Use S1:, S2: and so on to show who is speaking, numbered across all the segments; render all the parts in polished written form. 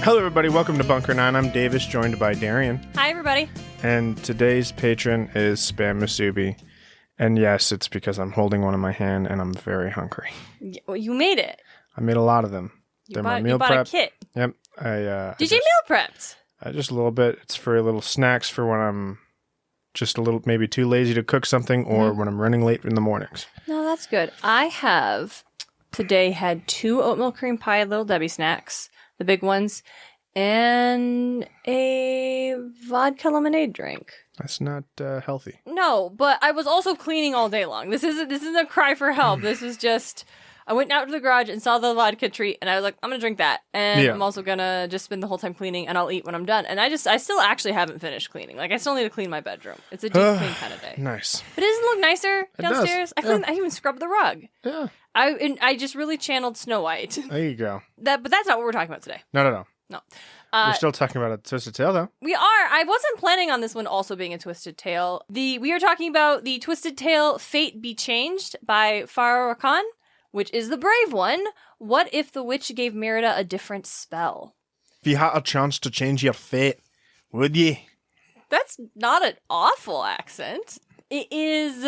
S1: Hello, everybody. Welcome to Bunker 9. I'm Davis, joined by Darien.
S2: Hi, everybody.
S1: And today's patron is Spam Musubi. And yes, it's because I'm holding one in my hand and I'm very hungry.
S2: Well, you made it.
S1: I made a lot of them.
S2: You bought a kit.
S1: Yep.
S2: DJ meal prepped.
S1: Just a little bit. It's for little snacks for when I'm just a little, maybe too lazy to cook something or when I'm running late in the mornings.
S2: No, that's good. I have today had 2 oatmeal cream pie Little Debbie snacks, the big ones, and a vodka lemonade drink.
S1: That's not healthy.
S2: No, but I was also cleaning all day long. This isn't a cry for help. This was just, I went out to the garage and saw the vodka treat, and I was like, I'm gonna drink that, and I'm also gonna just spend the whole time cleaning, and I'll eat when I'm done. And I still actually haven't finished cleaning. Like, I still need to clean my bedroom. It's a deep clean kind of day.
S1: Nice.
S2: But doesn't it look nicer downstairs?
S1: It does.
S2: I even scrubbed the rug.
S1: Yeah.
S2: I just really channeled Snow White.
S1: There you go.
S2: But that's not what we're talking about today.
S1: No.
S2: No.
S1: We're still talking about a Twisted Tale, though.
S2: We are. I wasn't planning on this one also being a Twisted Tale. We are talking about the Twisted Tale Fate Be Changed by Farrah Rochon, which is the brave one. What if the witch gave Merida a different spell?
S1: If you had a chance to change your fate, would ye? That's
S2: not an awful accent. It is.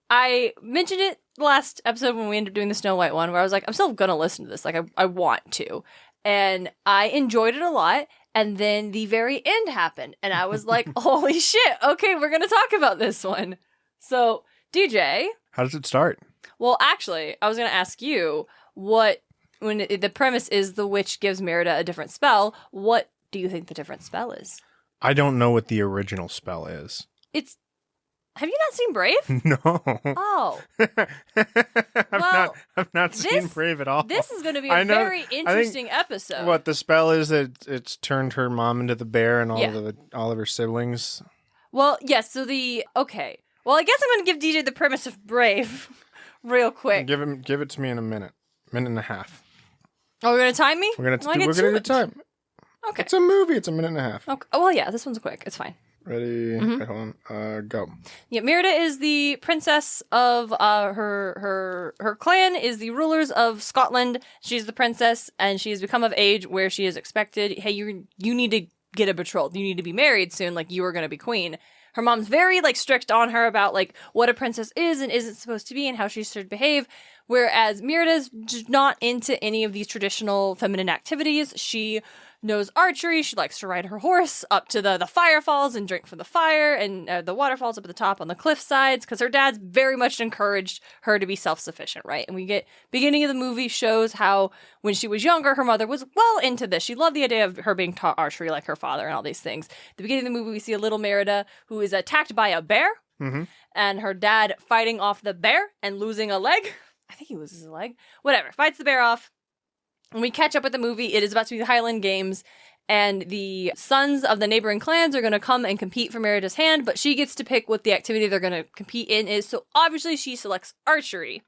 S2: I mentioned it last episode when we ended up doing the Snow White one, where I was like, I'm still going to listen to this. Like, I want to. And I enjoyed it a lot. And then the very end happened. And I was like, holy shit. Okay, we're going to talk about this one. So, DJ.
S1: How does it start?
S2: Well, actually, I was going to ask you, when the premise is the witch gives Merida a different spell, what do you think the different spell is?
S1: I don't know what the original spell is.
S2: Have you not seen Brave?
S1: No.
S2: Oh.
S1: I've not seen Brave at all.
S2: This is going to be a very interesting episode.
S1: What the spell is that it's turned her mom into the bear and all of her siblings.
S2: Well, yes. So okay. Well, I guess I'm going to give DJ the premise of Brave real quick.
S1: Give it to me in a minute and a half.
S2: Oh, we're going to time me?
S1: We're going to do time.
S2: Okay.
S1: It's a movie. It's a minute and a half.
S2: Okay. Oh, well, yeah. This one's quick. It's fine.
S1: Ready? Okay, hold on. Go.
S2: Yeah, Merida is the princess of her clan is the rulers of Scotland. She's the princess, and she's become of age where she is expected. Hey, you need to get a betrothed. You need to be married soon. Like, you are going to be queen. Her mom's very strict on her about what a princess is and isn't supposed to be and how she should behave. Whereas Merida's just not into any of these traditional feminine activities. She knows archery. She likes to ride her horse up to the fire falls and drink from the fire and the waterfalls up at the top on the cliff sides because her dad's very much encouraged her to be self-sufficient, right? And we get beginning of the movie shows how when she was younger, her mother was well into this. She loved the idea of her being taught archery like her father and all these things. At the beginning of the movie, we see a little Merida who is attacked by a bear and her dad fighting off the bear and losing a leg. I think he loses a leg. Whatever. Fights the bear off. When we catch up with the movie, it is about to be the Highland Games, and the sons of the neighboring clans are going to come and compete for Merida's hand, but she gets to pick what the activity they're going to compete in is, so obviously she selects archery.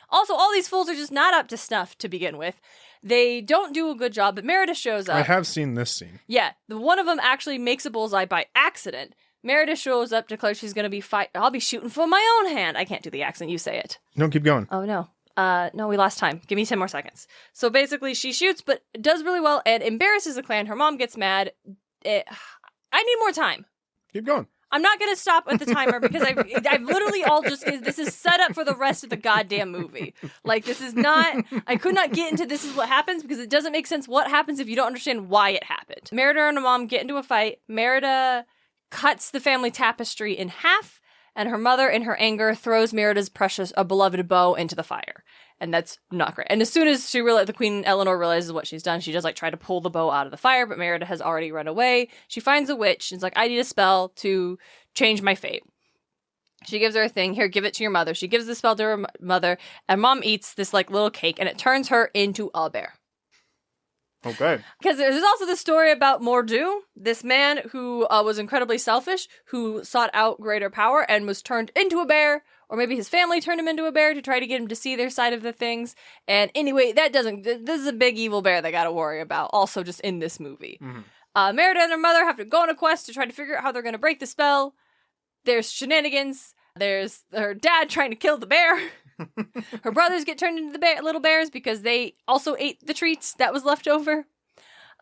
S2: Also, all these fools are just not up to snuff to begin with. They don't do a good job, but Merida shows up.
S1: I have seen this scene.
S2: Yeah, one of them actually makes a bullseye by accident. Merida shows up, declares she's going to be I'll be shooting for my own hand. I can't do the accent, you say it.
S1: No, keep going.
S2: Oh, no. No, we lost time. Give me 10 more seconds. So basically, she shoots, but does really well and embarrasses the clan. Her mom gets mad. I need more time.
S1: Keep going.
S2: I'm not going to stop at the timer because I've literally this is set up for the rest of the goddamn movie. This is not, I could not get into this is what happens because it doesn't make sense what happens if you don't understand why it happened. Merida and her mom get into a fight. Merida cuts the family tapestry in half. And her mother, in her anger, throws Merida's beloved bow into the fire. And that's not great. And as soon as the Queen Eleanor realizes what she's done, she does try to pull the bow out of the fire, but Merida has already run away. She finds a witch and is like, I need a spell to change my fate. She gives her a thing. Here, give it to your mother. She gives the spell to her mother, and mom eats this little cake, and it turns her into a bear.
S1: Okay.
S2: Because there's also the story about Mordu, this man who was incredibly selfish, who sought out greater power and was turned into a bear, or maybe his family turned him into a bear to try to get him to see their side of the things. And anyway, this is a big evil bear they got to worry about, also just in this movie. Mm-hmm. Merida and her mother have to go on a quest to try to figure out how they're going to break the spell. There's shenanigans. There's her dad trying to kill the bear. Her brothers get turned into the little bears because they also ate the treats that was left over.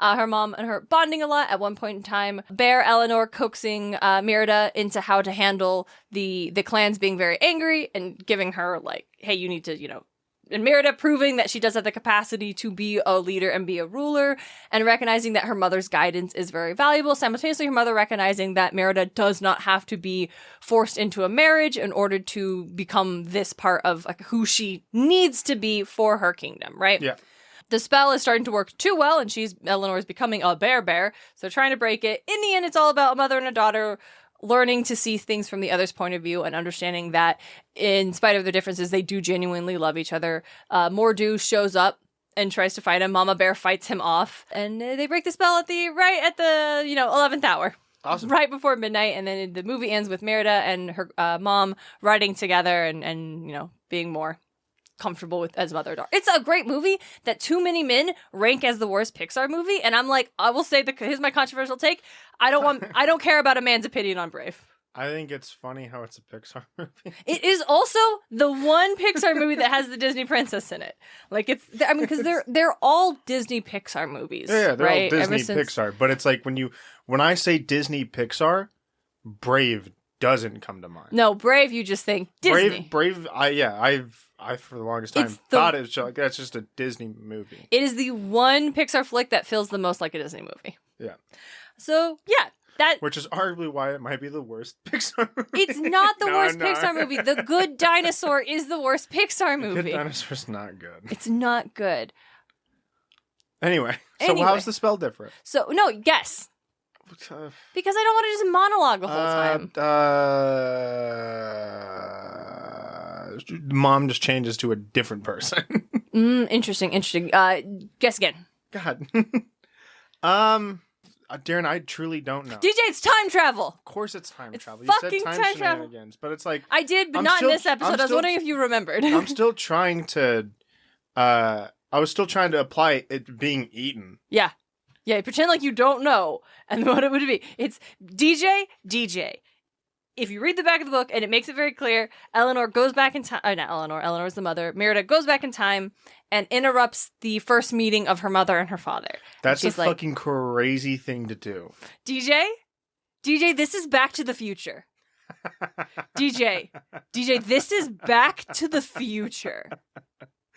S2: her mom and her bonding a lot. At one point in time, Bear Eleanor coaxing Merida into how to handle the clans being very angry and giving her like, hey, you need to, and Merida proving that she does have the capacity to be a leader and be a ruler, and recognizing that her mother's guidance is very valuable. Simultaneously, her mother recognizing that Merida does not have to be forced into a marriage in order to become this part of like who she needs to be for her kingdom, right?
S1: Yeah.
S2: The spell is starting to work too well, and Eleanor is becoming a bear, so they're trying to break it. In the end, it's all about a mother and a daughter learning to see things from the other's point of view and understanding that in spite of their differences, they do genuinely love each other. Mor'du shows up and tries to fight him. Mama Bear fights him off, and they break the spell right at the 11th hour.
S1: Awesome.
S2: Right before midnight, and then the movie ends with Merida and her mom riding together and being more comfortable with as mother and daughter. It's a great movie that too many men rank as the worst Pixar movie, and I'm like, I will say here's my controversial take. I don't care about a man's opinion on Brave.
S1: I think it's funny how it's a Pixar movie.
S2: It is also the one Pixar movie that has the Disney princess in it. Like because they're all Disney Pixar movies.
S1: Yeah, they're
S2: right?
S1: all Disney Pixar. But it's like when I say Disney Pixar, Brave doesn't come to mind.
S2: No, Brave, you just think Disney.
S1: Brave. I for the longest time thought it was like that's just a Disney movie.
S2: It is the one Pixar flick that feels the most like a Disney movie.
S1: Yeah.
S2: So yeah,
S1: which is arguably why it might be the worst Pixar movie.
S2: It's not the worst Pixar movie. The Good Dinosaur is the worst Pixar movie.
S1: The Good Dinosaur's not good.
S2: It's not good.
S1: Anyway, how's the spell different?
S2: So no, guess. Because I don't want to just monologue the whole time.
S1: Mom just changes to a different person.
S2: Interesting. Guess again.
S1: God. Darren, I truly don't know.
S2: DJ, it's time travel.
S1: Of course it's time travel.
S2: You fucking said time
S1: shenanigans,
S2: travel.
S1: But it's like
S2: I did, but not in this episode. I was wondering if you remembered.
S1: I'm still trying to apply it being eaten.
S2: Yeah. Yeah, pretend like you don't know. And what it would be. It's DJ. If you read the back of the book, and it makes it very clear, Eleanor goes back in time. Not Eleanor. Eleanor's the mother. Merida goes back in time and interrupts the first meeting of her mother and her father.
S1: That's a fucking crazy thing to do.
S2: DJ, this is Back to the Future. DJ, this is Back to the Future.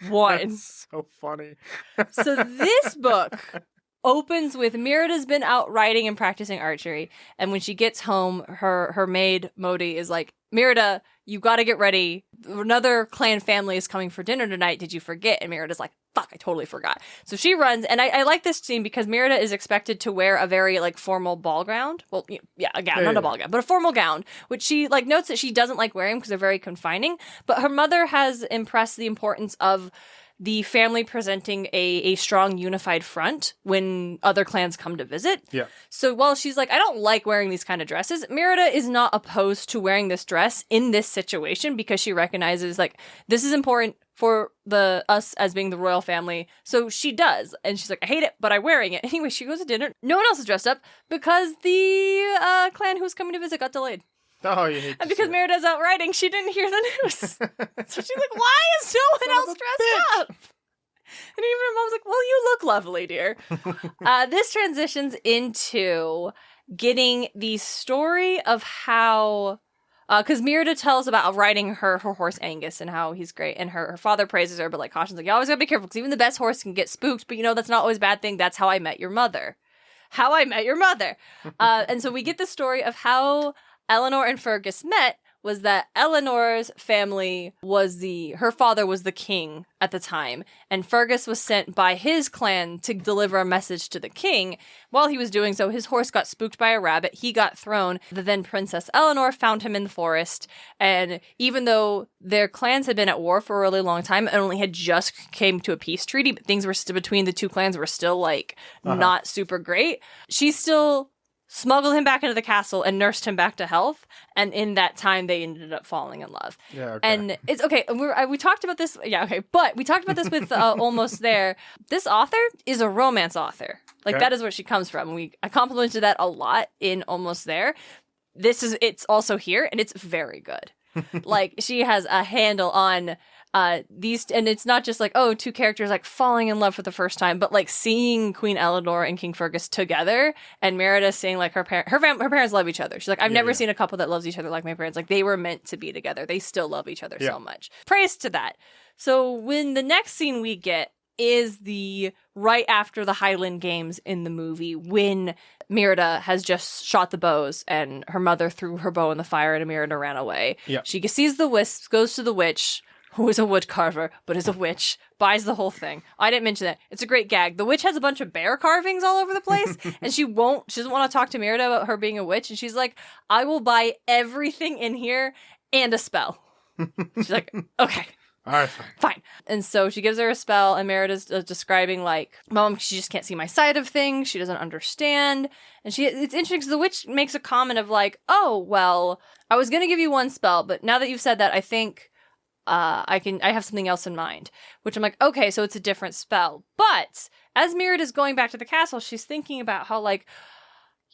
S1: That's so funny.
S2: So this book opens with Merida's been out riding and practicing archery, and when she gets home, her maid Modi is like, Merida, you got to get ready. Another clan family is coming for dinner tonight. Did you forget? And Merida's like, fuck, I totally forgot. So she runs, and I like this scene because Merida is expected to wear a very formal ball gown. Well, yeah, a gown, not a ball gown, but a formal gown, which she notes that she doesn't like wearing because they're very confining. But her mother has impressed the importance of the family presenting a strong unified front when other clans come to visit.
S1: Yeah. So
S2: while she's like, I don't like wearing these kind of dresses, Merida is not opposed to wearing this dress in this situation because she recognizes this is important for us as being the royal family. So she does. And she's like, I hate it, but I'm wearing it. Anyway, she goes to dinner. No one else is dressed up because the clan who's coming to visit got delayed.
S1: Oh, you hate
S2: and because Merida's out riding, she didn't hear the news. So she's like, why is no one else dressed up? And even her mom's like, well, you look lovely, dear. This transitions into getting the story of how... Because Merida tells about riding her horse Angus and how he's great. And her father praises her, but cautions, you always gotta be careful because even the best horse can get spooked. But that's not always a bad thing. That's how I met your mother. How I met your mother. And so we get the story of how Eleanor and Fergus met was that Eleanor's family her father was the king at the time, and Fergus was sent by his clan to deliver a message to the king. While he was doing so, his horse got spooked by a rabbit. He got thrown. The then Princess Eleanor found him in the forest, and even though their clans had been at war for a really long time and only had just came to a peace treaty, but things were still between the two clans were still not super great, she still smuggled him back into the castle and nursed him back to health. And in that time, they ended up falling in love.
S1: Yeah, okay.
S2: And it's okay. We talked about this. Yeah, okay. But we talked about this with Almost There. This author is a romance author. That is where she comes from. I complimented that a lot in Almost There. It's also here, and it's very good. Like, she has a handle on these, and it's not just like, oh, two characters like falling in love for the first time, but like seeing Queen Eleanor and King Fergus together, and Merida seeing like her parents love each other. She's like, I've never seen a couple that loves each other like my parents. Like, they were meant to be together. They still love each other so much. Praise to that. So when the next scene we get is the right after the Highland Games in the movie, when Merida has just shot the bows and her mother threw her bow in the fire and Merida ran away.
S1: Yep.
S2: She sees the wisps, goes to the witch, who is a wood carver, but is a witch, buys the whole thing. I didn't mention that. It's a great gag. The witch has a bunch of bear carvings all over the place, and she doesn't want to talk to Merida about her being a witch, and she's like, I will buy everything in here and a spell. She's like, okay.
S1: All right,
S2: fine. And so she gives her a spell, and Merida's describing, like, Mom, she just can't see my side of things. She doesn't understand. And it's interesting because the witch makes a comment of, like, oh, well, I was going to give you one spell, but now that you've said that, I think I have something else in mind. Which I'm like, okay, so it's a different spell. But as Merida's going back to the castle, she's thinking about how, like,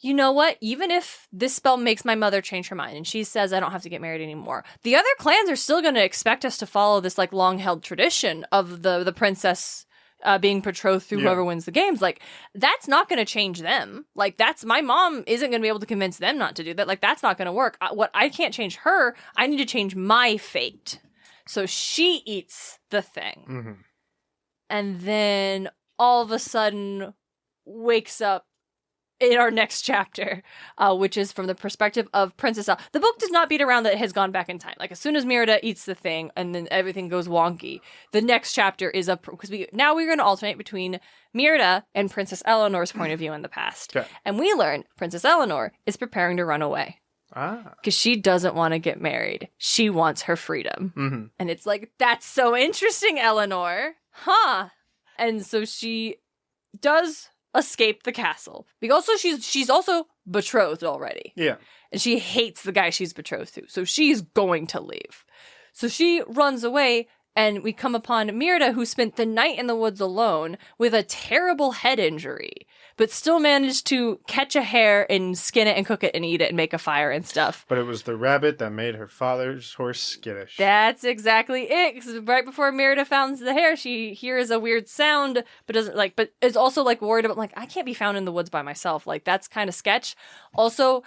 S2: you know what? Even if this spell makes my mother change her mind and she says I don't have to get married anymore, the other clans are still going to expect us to follow this like long-held tradition of the princess being betrothed through whoever wins the games. Like, that's not going to change them. Like, my mom isn't going to be able to convince them not to do that. Like, that's not going to work. I can't change her. I need to change my fate. So she eats the thing.
S1: Mm-hmm.
S2: And then all of a sudden wakes up in our next chapter, which is from the perspective of Princess El. The book does not beat around that it has gone back in time. Like, as soon as Merida eats the thing and then everything goes wonky, the next chapter is because we're going to alternate between Merida and Princess Eleanor's point of view in the past.
S1: Okay.
S2: And we learn Princess Eleanor is preparing to run away. Because she doesn't want to get married. She wants her freedom.
S1: Mm-hmm.
S2: And it's like, that's so interesting, Eleanor. Huh. And so she does escape the castle. Because also she's also betrothed already.
S1: Yeah.
S2: And she hates the guy she's betrothed to. So she's going to leave. So she runs away, and we come upon Merida, who spent the night in the woods alone with a terrible head injury, but still managed to catch a hare and skin it and cook it and eat it and make a fire and stuff.
S1: But it was the rabbit that made her father's horse skittish.
S2: That's exactly it. 'Cause right before Merida found the hare, she hears a weird sound, but is also like worried about, like, I can't be found in the woods by myself. Like, that's kind of sketch. Also,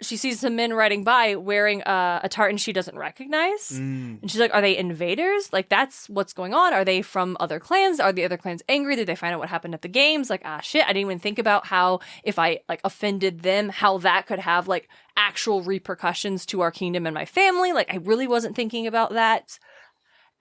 S2: she sees some men riding by wearing a tartan she doesn't recognize. And she's like, are they invaders? Like, that's what's going on. Are they from other clans? Are the other clans angry? Did they find out what happened at the games? Like, shit, I didn't even think about how if I, like, offended them, how that could have, like, actual repercussions to our kingdom and my family. Like, I really wasn't thinking about that.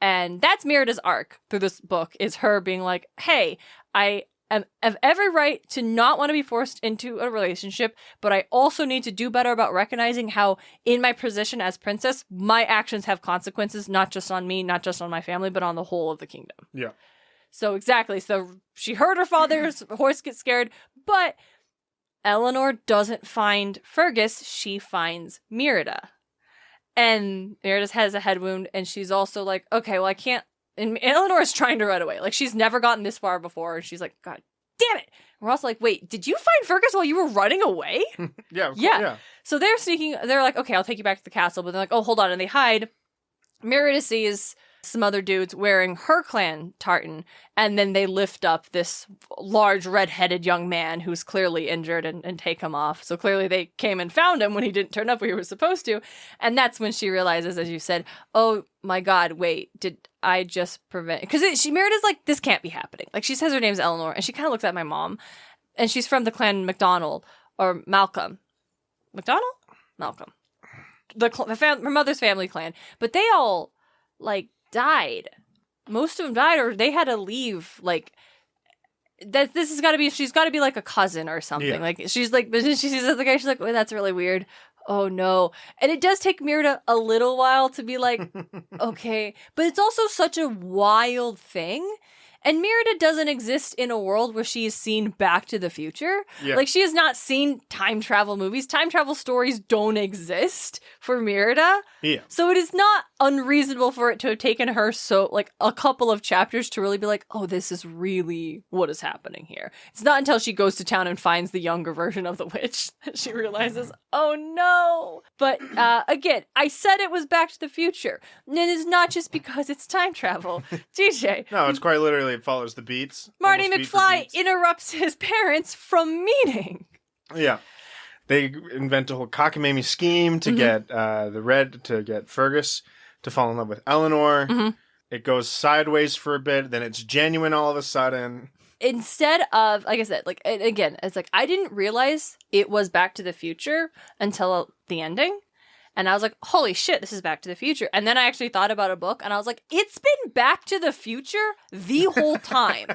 S2: And that's Merida's arc through this book, is her being like, hey, I have every right to not want to be forced into a relationship, but I also need to do better about recognizing how, in my position as princess, my actions have consequences, not just on me, not just on my family, but on the whole of the kingdom.
S1: Yeah.
S2: So exactly. So she heard her father's horse get scared, but Eleanor doesn't find Fergus. She finds Merida. And Merida has a head wound, and she's also like, okay, well, I can't. And Eleanor is trying to run away. Like, she's never gotten this far before. And she's like, God damn it. And we're also like, wait, did you find Fergus while you were running away?
S1: Yeah.
S2: So they're sneaking. They're like, okay, I'll take you back to the castle. But they're like, oh, hold on. And they hide. Merida sees some other dudes wearing her clan tartan. And then they lift up this large red-headed young man who's clearly injured and take him off. So clearly they came and found him when he didn't turn up where he was supposed to. And that's when she realizes, as you said, oh my God, wait, did I just prevent? Because Merida's like, this can't be happening. Like, she says her name's Eleanor, and she kind of looks at my mom. And she's from the clan MacDonald, or Malcolm. MacDonald? Malcolm. Her mother's family clan. But they all, like, died. Most of them died, or they had to leave. Like, she's got to be like a cousin or something.
S1: Yeah.
S2: Like, she's like, but she sees the other guy, she's like, well, that's really weird. Oh no. And it does take Merida a little while to be like, okay. But it's also such a wild thing. And Merida doesn't exist in a world where she has seen Back to the Future.
S1: Yeah.
S2: Like, she has not seen time travel movies. Time travel stories don't exist for Merida.
S1: Yeah.
S2: So it is not unreasonable for it to have taken her a couple of chapters to really be like, oh, this is really what is happening here. It's not until she goes to town and finds the younger version of the witch that she realizes, oh no. But again, I said it was Back to the Future. And it is not just because it's time travel. DJ.
S1: No, it's quite literally, it follows the beats.
S2: Marty
S1: almost beat for
S2: McFly
S1: beats.
S2: interrupts his parents from meeting.
S1: Yeah. They invent a whole cockamamie scheme to get the Red to get Fergus to fall in love with Eleanor.
S2: Mm-hmm.
S1: It goes sideways for a bit, then it's genuine all of a sudden.
S2: Instead of, like I said, like, again, it's like, I didn't realize it was Back to the Future until the ending. And I was like, holy shit, this is Back to the Future. And then I actually thought about a book, and I was like, it's been Back to the Future the whole time.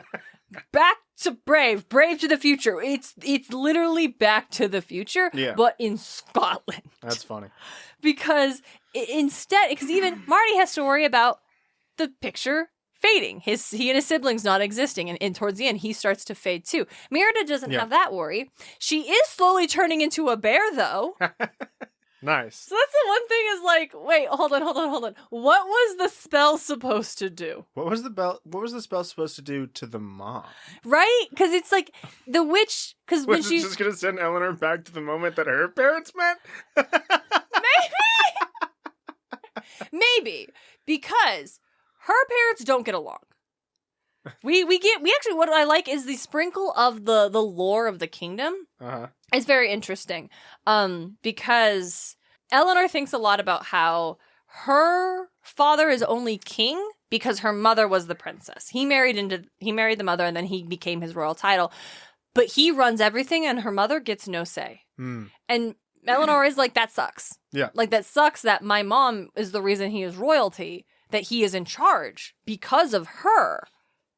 S2: Back to Brave to the Future. It's literally Back to the Future, but in Scotland.
S1: That's funny.
S2: Because because even Marty has to worry about the picture fading. He and his siblings not existing, and towards the end, he starts to fade too. Merida doesn't have that worry. She is slowly turning into a bear, though.
S1: Nice.
S2: So that's the one thing is like, wait, hold on. What was the spell supposed to do?
S1: What was the spell supposed to do to the mom?
S2: Right? Because it's like the witch. Because when
S1: Was it just gonna send Eleanor back to the moment that her parents met?
S2: Maybe because her parents don't get along. We actually, what I like is the sprinkle of the lore of the kingdom. It's very interesting. Because Eleanor thinks a lot about how her father is only king because her mother was the princess. He married the mother, and then he became his royal title. But he runs everything, and her mother gets no say. And Eleanor is like, that sucks.
S1: Yeah.
S2: Like, that sucks that my mom is the reason he is royalty, that he is in charge because of her.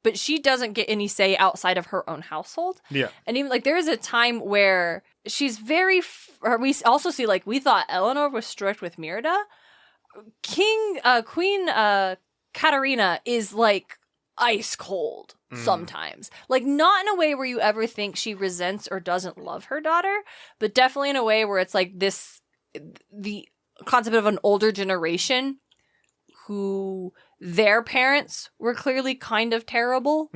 S2: But she doesn't get any say outside of her own household. Yeah. And even, like, there is a time where she's we also see, like, we thought Eleanor was strict with Merida. Queen Katarina is, like, ice cold sometimes. Like, not in a way where you ever think she resents or doesn't love her daughter, but definitely in a way where it's, like, the concept of an older generation who their parents were clearly kind of terrible,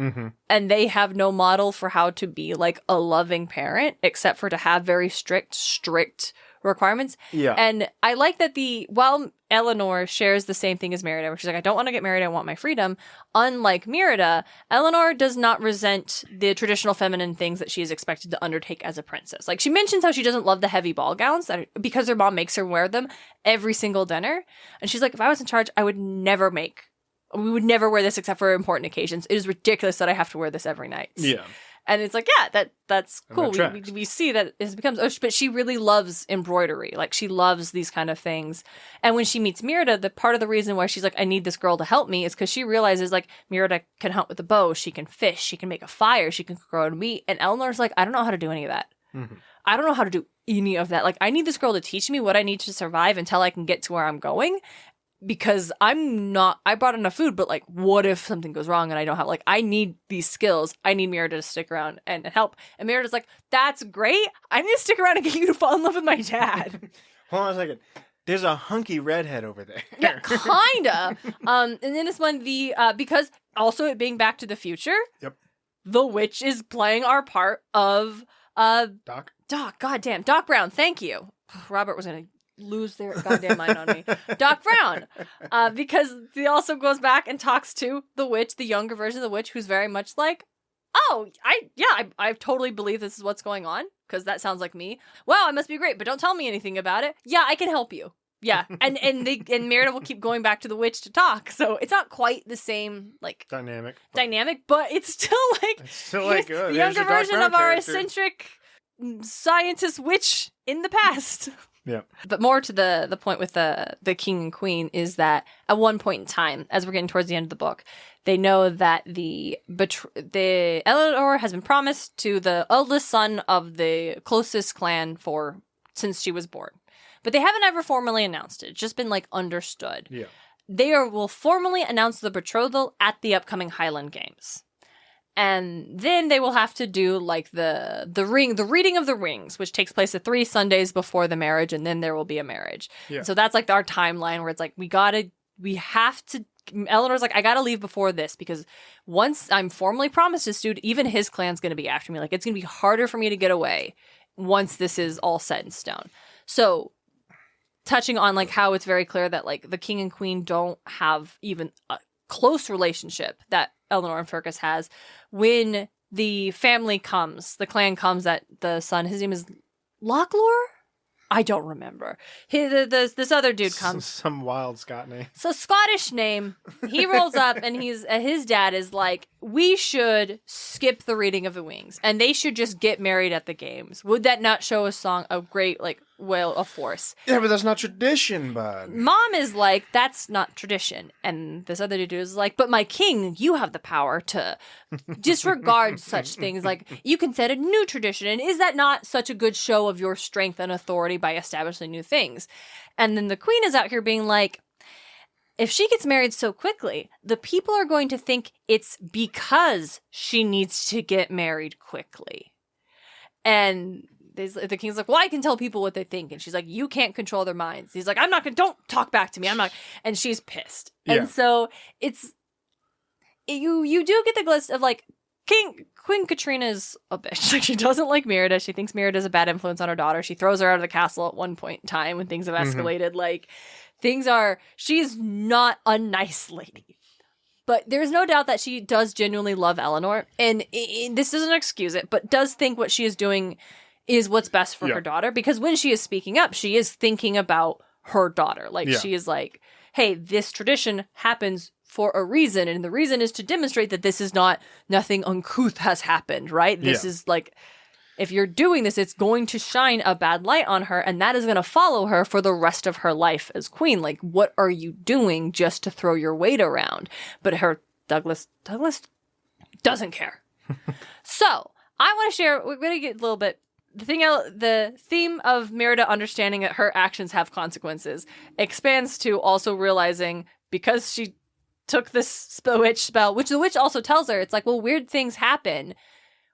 S2: and they have no model for how to be like a loving parent except for to have very strict requirements. Yeah. And I like that while Eleanor shares the same thing as Merida, where she's like, I don't want to get married, I want my freedom. Unlike Merida, Eleanor does not resent the traditional feminine things that she is expected to undertake as a princess. Like, she mentions how she doesn't love the heavy ball gowns because her mom makes her wear them every single dinner. And she's like, if I was in charge, we would never wear this except for important occasions. It is ridiculous that I have to wear this every night. Yeah. And it's like, yeah, that's cool. We see that it becomes, but she really loves embroidery. Like, she loves these kind of things. And when she meets Merida, the part of the reason why she's like, I need this girl to help me is because she realizes, like, Merida can hunt with a bow, she can fish, she can make a fire, she can grow meat. And Eleanor's like, I don't know how to do any of that. I don't know how to do any of that. Like, I need this girl to teach me what I need to survive until I can get to where I'm going. Because I brought enough food, but like, what if something goes wrong and I don't have, like, I need these skills. I need Merida to stick around and help. And Merida's like, that's great. I need to stick around and get you to fall in love with my dad.
S1: Hold on a second. There's a hunky redhead over there.
S2: Yeah, kinda. And then this one, because also it being Back to the Future. Yep. The witch is playing our part of,
S1: Doc,
S2: goddamn. Doc Brown, thank you. Robert was gonna lose their goddamn mind on me. Doc Brown. Because he also goes back and talks to the witch, the younger version of the witch, who's very much like, oh, I totally believe this is what's going on, because that sounds like me. Wow, it must be great, but don't tell me anything about it. Yeah, I can help you. Yeah, and Merida will keep going back to the witch to talk, so it's not quite the same, like, dynamic, but it's still like, the younger version of our eccentric scientist witch in the past. Yeah. But more to the point with the king and queen is that at one point in time, as we're getting towards the end of the book, they know that the Eleanor has been promised to the eldest son of the closest clan since she was born. But they haven't ever formally announced it. It's just been, like, understood. Yeah. They will formally announce the betrothal at the upcoming Highland Games. And then they will have to do like the reading of the rings, which takes place at 3 Sundays before the marriage, and then there will be a marriage.
S1: Yeah.
S2: So that's like our timeline where it's like Eleanor's like, I gotta leave before this because once I'm formally promised this dude, even his clan's gonna be after me. Like, it's gonna be harder for me to get away once this is all set in stone. So touching on like how it's very clear that like the king and queen don't have even a close relationship that Eleanor and Fergus has. When the family comes, the clan comes, that the son, his name is Lochlor? I don't remember. This other dude comes.
S1: Some wild Scot name.
S2: So Scottish name. He rolls up and his dad is like, we should skip the reading of the wings and they should just get married at the games. Would that not show a great of force?
S1: Yeah, but that's not tradition, bud.
S2: Mom is like, that's not tradition. And this other dude is like, but my king, you have the power to disregard such things. Like, you can set a new tradition. And is that not such a good show of your strength and authority by establishing new things? And then the queen is out here being like, if she gets married so quickly, the people are going to think it's because she needs to get married quickly. And the king's like, well, I can tell people what they think. And she's like, you can't control their minds. He's like, don't talk back to me. I'm not. And she's pissed.
S1: Yeah.
S2: And so you do get the glimpse of like, Queen Katrina's a bitch. Like, she doesn't like Merida. She thinks Merida's a bad influence on her daughter. She throws her out of the castle at one point in time when things have escalated. Like, she's not a nice lady. But there's no doubt that she does genuinely love Eleanor. And this doesn't excuse it, but does think what she is doing is what's best for her daughter. Because when she is speaking up, she is thinking about her daughter. Like, she is like, hey, this tradition happens for a reason. And the reason is to demonstrate that this is nothing uncouth has happened, right? This is like, if you're doing this, it's going to shine a bad light on her, and that is going to follow her for the rest of her life as queen. Like, what are you doing just to throw your weight around? But Douglas doesn't care. So I want to share, we're going to get a little bit, the theme of Merida understanding that her actions have consequences expands to also realizing, because she took this witch spell, which the witch also tells her, it's like, well, weird things happen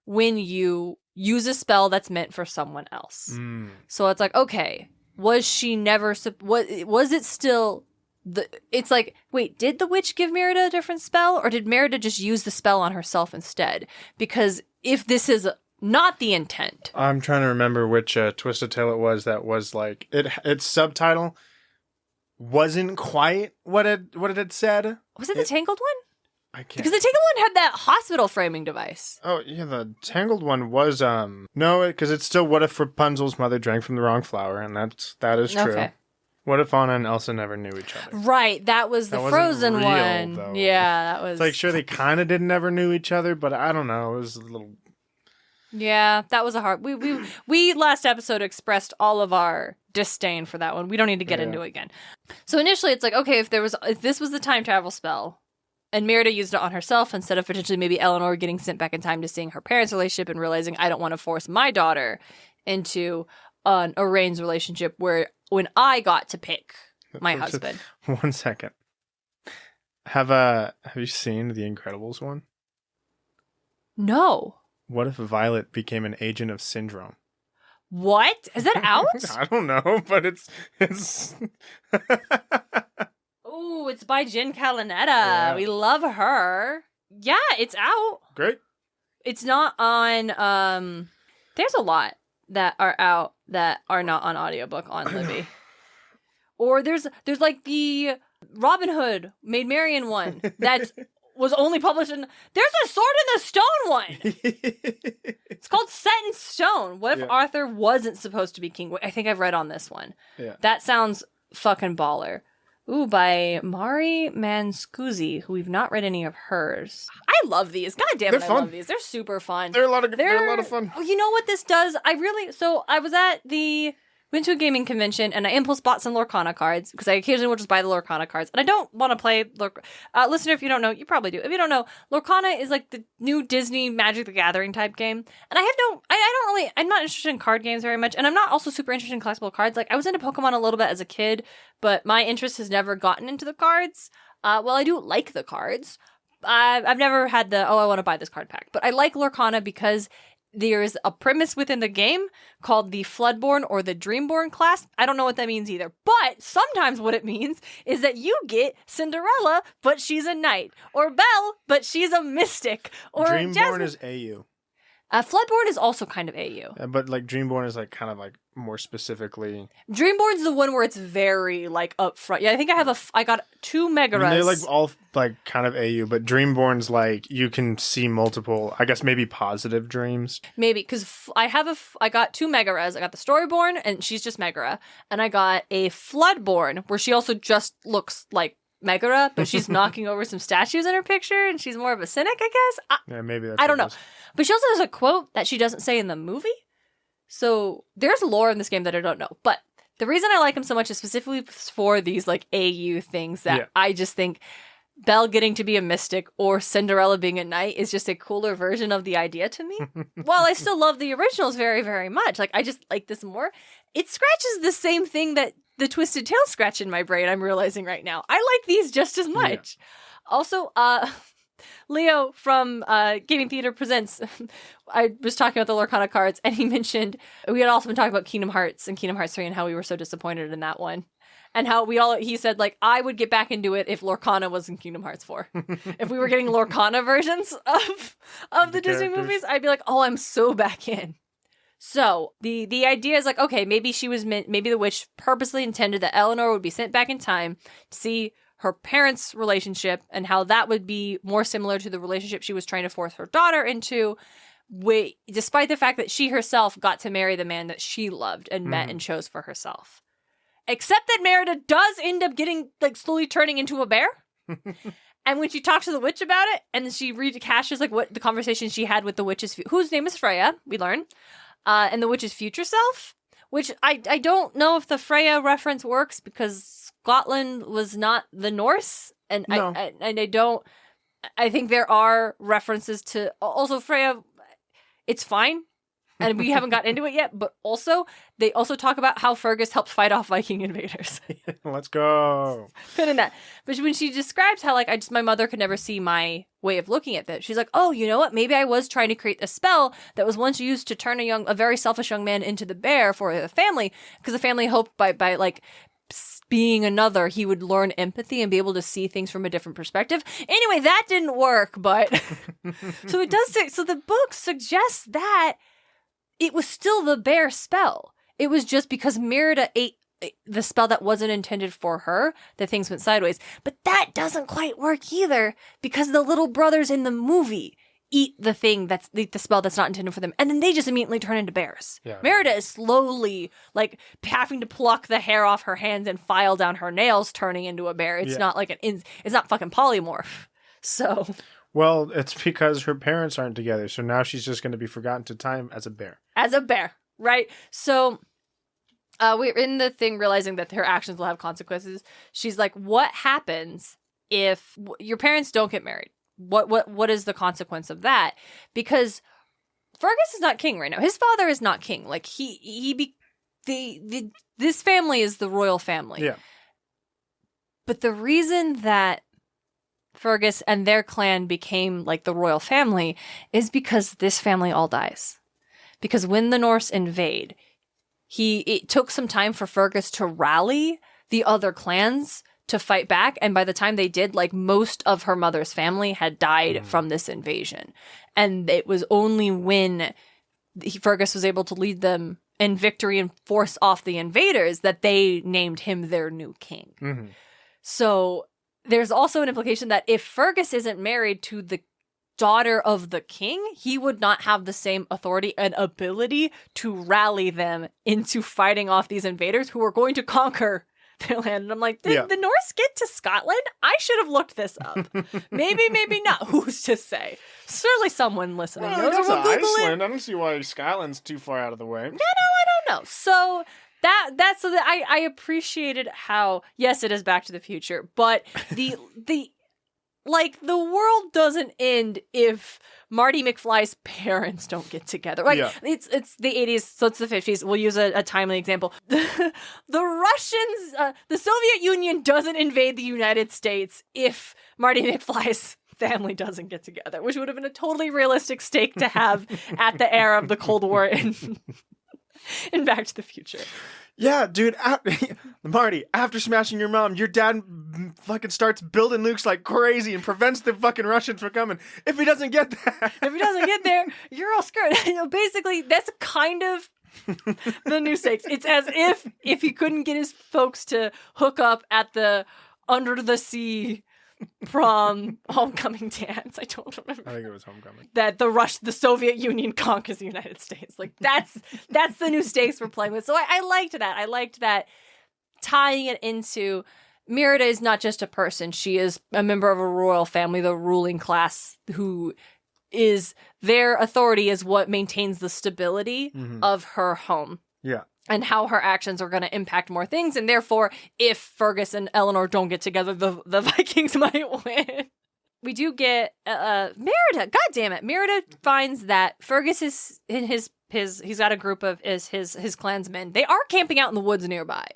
S2: when you use a spell that's meant for someone else. So it's like, okay, was she never, was it still, it's like, wait, did the witch give Merida a different spell, or did Merida just use the spell on herself instead? Because if this is not the intent.
S1: I'm trying to remember which Twisted Tale it was that was like, its subtitle wasn't quite what it had said.
S2: Was it the Tangled one?
S1: I can't.
S2: Because the Tangled one had that hospital framing device.
S1: Oh, yeah, the Tangled one was, no, because it's still, what if Rapunzel's mother drank from the wrong flower, and that is true. Okay. What if Anna and Elsa never knew each other? Right, that was the Frozen real, one. Though. Yeah, that was... It's like, sure, they kind of never knew each other, but I don't know, it was a little...
S2: Yeah, that was a hard... We last episode expressed all of our disdain for that one. We don't need to get into it again. So initially, it's like, okay, if this was the time travel spell, and Merida used it on herself instead of potentially maybe Eleanor getting sent back in time to seeing her parents' relationship and realizing, I don't want to force my daughter into an arranged relationship when I got to pick my husband.
S1: 1 second. Have you seen The Incredibles one?
S2: No.
S1: What if Violet became an agent of Syndrome?
S2: What? Is that out?
S1: I don't know, but it's
S2: Oh, it's by Jen Calanetta. Yeah. We love her. Yeah, it's out.
S1: Great.
S2: It's not on there's a lot that are out that are not on audiobook on Libby. Or there's like the Robin Hood Maid Marian one that was only published in... There's a Sword in the Stone one! It's called Set in Stone. What if Arthur wasn't supposed to be king? I think I've read on this one. Yeah. That sounds fucking baller. Ooh, by Mari Manscuzzi, who we've not read any of hers. I love these. God damn it, I love these. They're super fun.
S1: They're a lot of fun.
S2: Oh, you know what this does? So I was at went to a gaming convention, and I impulse bought some Lorcana cards, because I occasionally will just buy the Lorcana cards. And I don't want to play listener, if you don't know, you probably do. If you don't know, Lorcana is like the new Disney Magic the Gathering type game. And I'm not interested in card games very much, and I'm not also super interested in collectible cards. Like, I was into Pokemon a little bit as a kid, but my interest has never gotten into the cards. Well, I do like the cards, I've never had I want to buy this card pack. But I like Lorcana because there's a premise within the game called the Floodborn or the Dreamborn class. I don't know what that means either. But sometimes what it means is that you get Cinderella, but she's a knight. Or Belle, but she's a mystic. Or
S1: Dreamborn
S2: Jasmine.
S1: is AU.
S2: Floodborn is also kind of AU.
S1: But like Dreamborn is like kind of like more specifically.
S2: Dreamborn's the one where it's very like upfront. Yeah, I think I got 2 Megaras.
S1: They're like all like kind of AU, but Dreamborn's like you can see multiple, I guess maybe positive dreams.
S2: Maybe because I got 2 Megaras. I got the Storyborn and she's just Megara, and I got a Floodborn where she also just looks like Megara, but she's knocking over some statues in her picture, and she's more of a cynic, I guess.
S1: Yeah, maybe that's.
S2: I don't know, but she also has a quote that she doesn't say in the movie. So there's lore in this game that I don't know. But the reason I like him so much is specifically for these like AU things that I just think Belle getting to be a mystic or Cinderella being a knight is just a cooler version of the idea to me. While I still love the originals very, very much. Like I just like this more. It scratches the same thing that the Twisted Tail scratch in my brain, I'm realizing right now. I like these just as much. Yeah. Also, Leo from Gaming Theater Presents, I was talking about the Lorcana cards, and he mentioned, we had also been talking about Kingdom Hearts and Kingdom Hearts 3 and how we were so disappointed in that one. And how he said, like, I would get back into it if Lorcana was in Kingdom Hearts 4. If we were getting Lorcana versions of the Disney movies, I'd be like, oh, I'm so back in. So the idea is like, okay, maybe maybe the witch purposely intended that Eleanor would be sent back in time to see her parents' relationship and how that would be more similar to the relationship she was trying to force her daughter into, despite the fact that she herself got to marry the man that she loved and met and chose for herself. Except that Merida does end up getting, like, slowly turning into a bear. And when she talks to the witch about it, and she recaches, like, what the conversation she had with the witch's, whose name is Freya, we learn, and the witch's future self, which I don't know if the Freya reference works because Scotland was not the Norse, and no. I think there are references to, also Freya, it's fine. And we haven't got into it yet, but also, they also talk about how Fergus helped fight off Viking invaders.
S1: Let's go.
S2: Put in that. But when she describes how, like, my mother could never see my way of looking at this, she's like, oh, you know what? Maybe I was trying to create a spell that was once used to turn a very selfish young man into the bear for the family, because the family hoped by like, being another, he would learn empathy and be able to see things from a different perspective. Anyway, that didn't work, but... So the book suggests that it was still the bear spell. It was just because Merida ate the spell that wasn't intended for her that things went sideways. But that doesn't quite work either, because the little brothers in the movie eat the thing the spell that's not intended for them, and then they just immediately turn into bears. Yeah. Merida is slowly, like, having to pluck the hair off her hands and file down her nails, turning into a bear. It's not like it's not fucking polymorph. So...
S1: Well, it's because her parents aren't together, so now she's just going to be forgotten to time as a bear.
S2: As a bear, right? So we're in the thing realizing that her actions will have consequences. She's like, what happens if your parents don't get married? What is the consequence of that? Because Fergus is not king right now. His father is not king. Like, this family is the royal family.
S1: Yeah.
S2: But the reason that Fergus and their clan became like the royal family is because this family all dies. Because when the Norse invade, it took some time for Fergus to rally the other clans to fight back, and by the time they did, like, most of her mother's family had died from this invasion. And it was only when Fergus was able to lead them in victory and force off the invaders that they named him their new king. Mm-hmm. So there's also an implication that if Fergus isn't married to the daughter of the king, he would not have the same authority and ability to rally them into fighting off these invaders who are going to conquer their land. And I'm like, did the Norse get to Scotland? I should have looked this up. Maybe not. Who's to say? Certainly someone listening knows.
S1: Well, Iceland. I don't see why Scotland's too far out of the way.
S2: No, I don't know. So... That's so that I appreciated how, yes, it is Back to the Future, but the world doesn't end if Marty McFly's parents don't get together. Like, it's the 80s, so it's the 50s. We'll use a timely example. The Russians, the Soviet Union doesn't invade the United States if Marty McFly's family doesn't get together, which would have been a totally realistic stake to have at the era of the Cold War in Back to the Future.
S1: Yeah, dude. Marty, after smashing your mom, your dad fucking starts building nukes like crazy and prevents the fucking Russians from coming. If he doesn't get
S2: there, you're all screwed. Basically, that's kind of the new stakes. It's as if he couldn't get his folks to hook up at the under the sea prom homecoming dance. I don't remember.
S1: I think it was homecoming.
S2: That the Soviet Union conquers the United States. Like that's the new stakes we're playing with. So I liked that. I liked that tying it into Merida is not just a person. She is a member of a royal family, the ruling class, who is their authority is what maintains the stability of her home.
S1: Yeah.
S2: And how her actions are going to impact more things. And therefore, if Fergus and Eleanor don't get together, the Vikings might win. We do get Merida. God damn it. Merida finds that Fergus is in he's got a group of his clansmen. They are camping out in the woods nearby.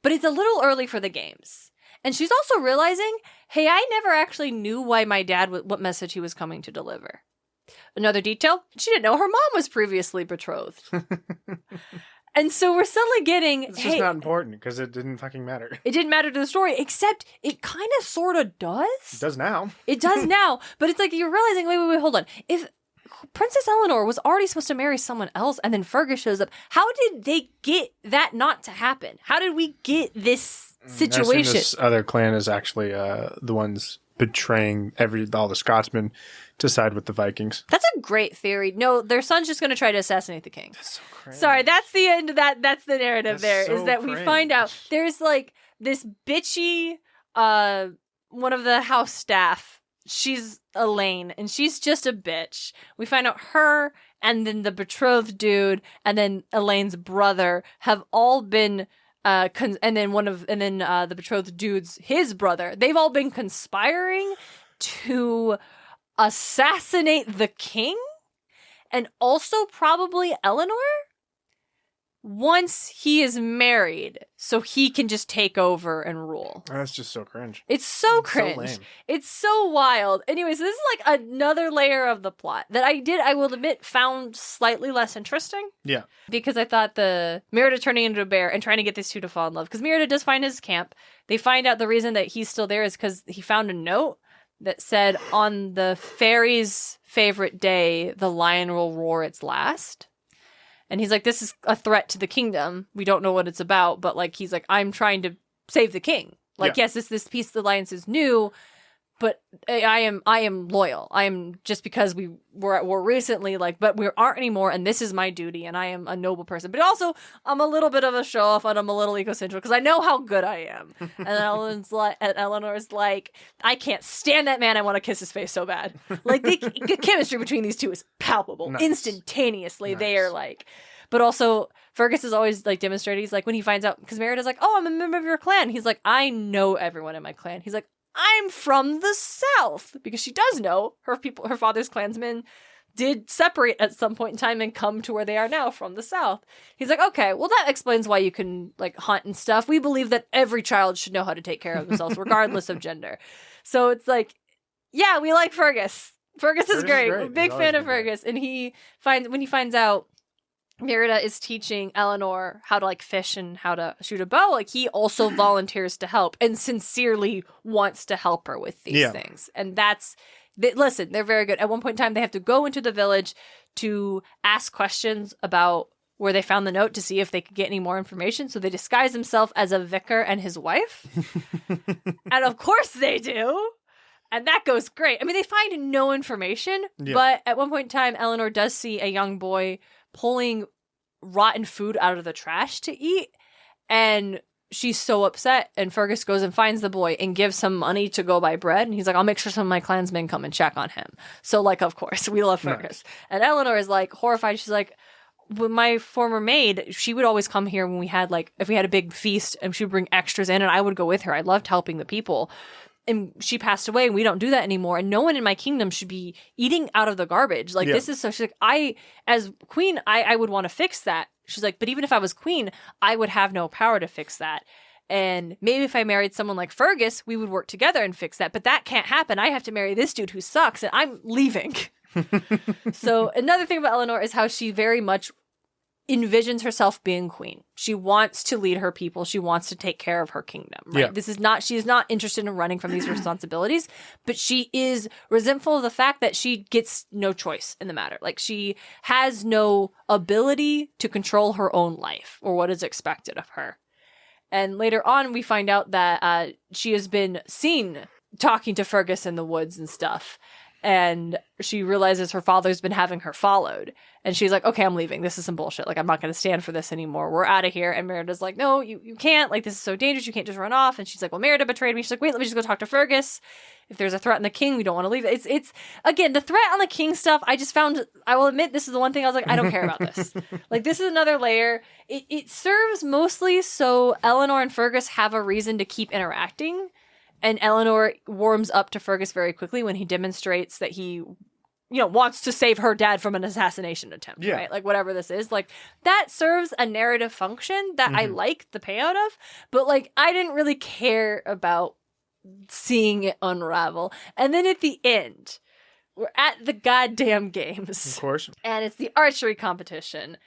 S2: But it's a little early for the games. And she's also realizing, hey, I never actually knew why my dad, what message he was coming to deliver. Another detail, she didn't know her mom was previously betrothed. And so we're suddenly getting,
S1: it's just not important because it didn't fucking matter.
S2: It didn't matter to the story, except it kind of sort of does.
S1: It does now.
S2: It does now. But it's like you're realizing, wait, hold on. If Princess Eleanor was already supposed to marry someone else and then Fergus shows up, how did they get that not to happen? How did we get this situation?
S1: This other clan is actually the ones betraying all the Scotsmen to side with the Vikings.
S2: That's a great theory. No, their son's just going to try to assassinate the king.
S1: That's so cringe.
S2: Sorry, that's the end of that. That's the narrative. Is that
S1: cringe.
S2: We find out there's like this bitchy one of the house staff. She's Elaine, and she's just a bitch. We find out her and then the betrothed dude and then Elaine's brother have all been and then the betrothed dude's his brother. They've all been conspiring to assassinate the king and also probably Eleanor once he is married, so he can just take over and rule.
S1: That's just so cringe.
S2: It's so cringe. So lame. It's so wild. Anyways, this is like another layer of the plot that I will admit, found slightly less interesting.
S1: Yeah.
S2: Because I thought the Merida turning into a bear and trying to get these two to fall in love. Because Merida does find his camp. They find out the reason that he's still there is because he found a note that said, on the fairy's favorite day, the lion will roar its last. And he's like, this is a threat to the kingdom. We don't know what it's about, but like, he's like, I'm trying to save the king. Like, yes, this piece of the alliance is new, but I am loyal. I am, just because we were at war recently, like, but we aren't anymore, and this is my duty, and I am a noble person. But also, I'm a little bit of a show off, and I'm a little egocentric because I know how good I am. And Eleanor's like, I can't stand that man. I want to kiss his face so bad. Like, the chemistry between these two is palpable. Nice. Instantaneously, nice. They are like. But also, Fergus is always like demonstrating. He's like, when he finds out, because Merida's like, oh, I'm a member of your clan. He's like, I know everyone in my clan. He's like, I'm from the South, because she does know her father's clansmen did separate at some point in time and come to where they are now from the South. He's like, okay, well, that explains why you can like hunt and stuff. We believe that every child should know how to take care of themselves, regardless of gender. So it's like, yeah, we like Fergus. Fergus is great. We're a big fan of Fergus. And when he finds out Merida is teaching Eleanor how to like fish and how to shoot a bow, like he volunteers to help and sincerely wants to help her with these things. And listen, they're very good. At one point in time, they have to go into the village to ask questions about where they found the note to see if they could get any more information. So they disguise themselves as a vicar and his wife. And of course they do. And that goes great. I mean, they find no information, but at one point in time, Eleanor does see a young boy pulling rotten food out of the trash to eat, and she's so upset, and Fergus goes and finds the boy and gives him money to go buy bread, and he's like, I'll make sure some of my clansmen come and check on him. So like, of course, we love Fergus. Nice. And Eleanor is like horrified. She's like, when my former maid, she would always come here when we had like, if we had a big feast, and she would bring extras in, and I would go with her. I loved helping the people. And she passed away, and we don't do that anymore. And no one in my kingdom should be eating out of the garbage. Like, this is so... She's like, as queen, I would want to fix that. She's like, but even if I was queen, I would have no power to fix that. And maybe if I married someone like Fergus, we would work together and fix that. But that can't happen. I have to marry this dude who sucks, and I'm leaving. So another thing about Eleanor is how she very much envisions herself being queen. She wants to lead her people. She wants to take care of her kingdom, right? Yeah. She is not interested in running from these responsibilities, but she is resentful of the fact that she gets no choice in the matter. Like, she has no ability to control her own life or what is expected of her. And later on, we find out that she has been seen talking to Fergus in the woods and stuff. And she realizes her father's been having her followed. And she's like, okay, I'm leaving. This is some bullshit. Like, I'm not going to stand for this anymore. We're out of here. And Merida's like, no, you can't. Like, this is so dangerous. You can't just run off. And she's like, well, Merida betrayed me. She's like, wait, let me just go talk to Fergus. If there's a threat on the king, we don't want to leave. It's again, the threat on the king stuff, I will admit, this is the one thing I was like, I don't care about this. Like, this is another layer. It serves mostly so Eleanor and Fergus have a reason to keep interacting. And Eleanor warms up to Fergus very quickly when he demonstrates that he, wants to save her dad from an assassination attempt, right? Like, whatever this is. Like, that serves a narrative function that I like the payout of. But, like, I didn't really care about seeing it unravel. And then at the end, we're at the goddamn games.
S1: Of course.
S2: And it's the archery competition.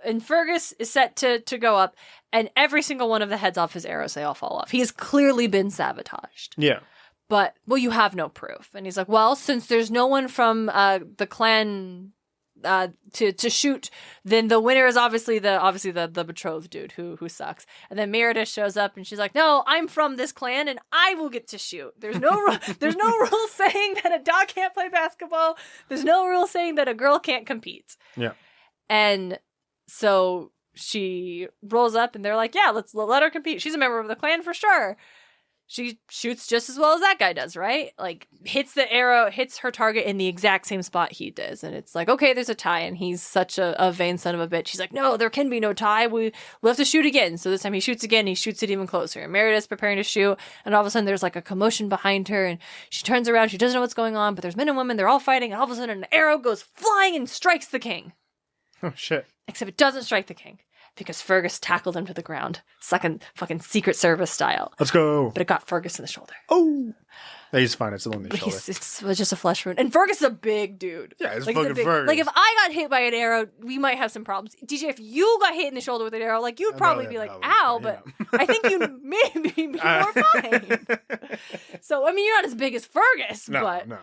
S2: And Fergus is set to go up, and every single one of the heads off his arrows, they all fall off. He has clearly been sabotaged.
S1: Yeah.
S2: But, well, you have no proof. And he's like, well, since there's no one from the clan to shoot, then the winner is obviously the betrothed dude who sucks. And then Merida shows up, and she's like, no, I'm from this clan, and I will get to shoot. There's no rule saying that a dog can't play basketball. There's no rule saying that a girl can't compete.
S1: Yeah.
S2: And so she rolls up, and they're like, yeah, let her compete. She's a member of the clan for sure. She shoots just as well as that guy does, right? Like, hits the arrow, hits her target in the exact same spot he does. And it's like, okay, there's a tie. And he's such a vain son of a bitch. She's like, no, there can be no tie. We'll have to shoot again. So this time he shoots again. He shoots it even closer. And Merida's preparing to shoot. And all of a sudden there's like a commotion behind her. And she turns around. She doesn't know what's going on. But there's men and women. They're all fighting. And all of a sudden an arrow goes flying and strikes the king.
S1: Oh, shit.
S2: Except it doesn't strike the king. Because Fergus tackled him to the ground. Fucking Secret Service style.
S1: Let's go.
S2: But it got Fergus in the shoulder.
S1: Oh. No, he's fine. It's only in the shoulder.
S2: It's just a flesh wound. And Fergus is a big dude.
S1: Yeah, it's fucking Fergus.
S2: Like, if I got hit by an arrow, we might have some problems. DJ, if you got hit in the shoulder with an arrow, like, you'd probably be like, ow, but I think you'd maybe be more fine. So, I mean, you're not as big as Fergus, but... No.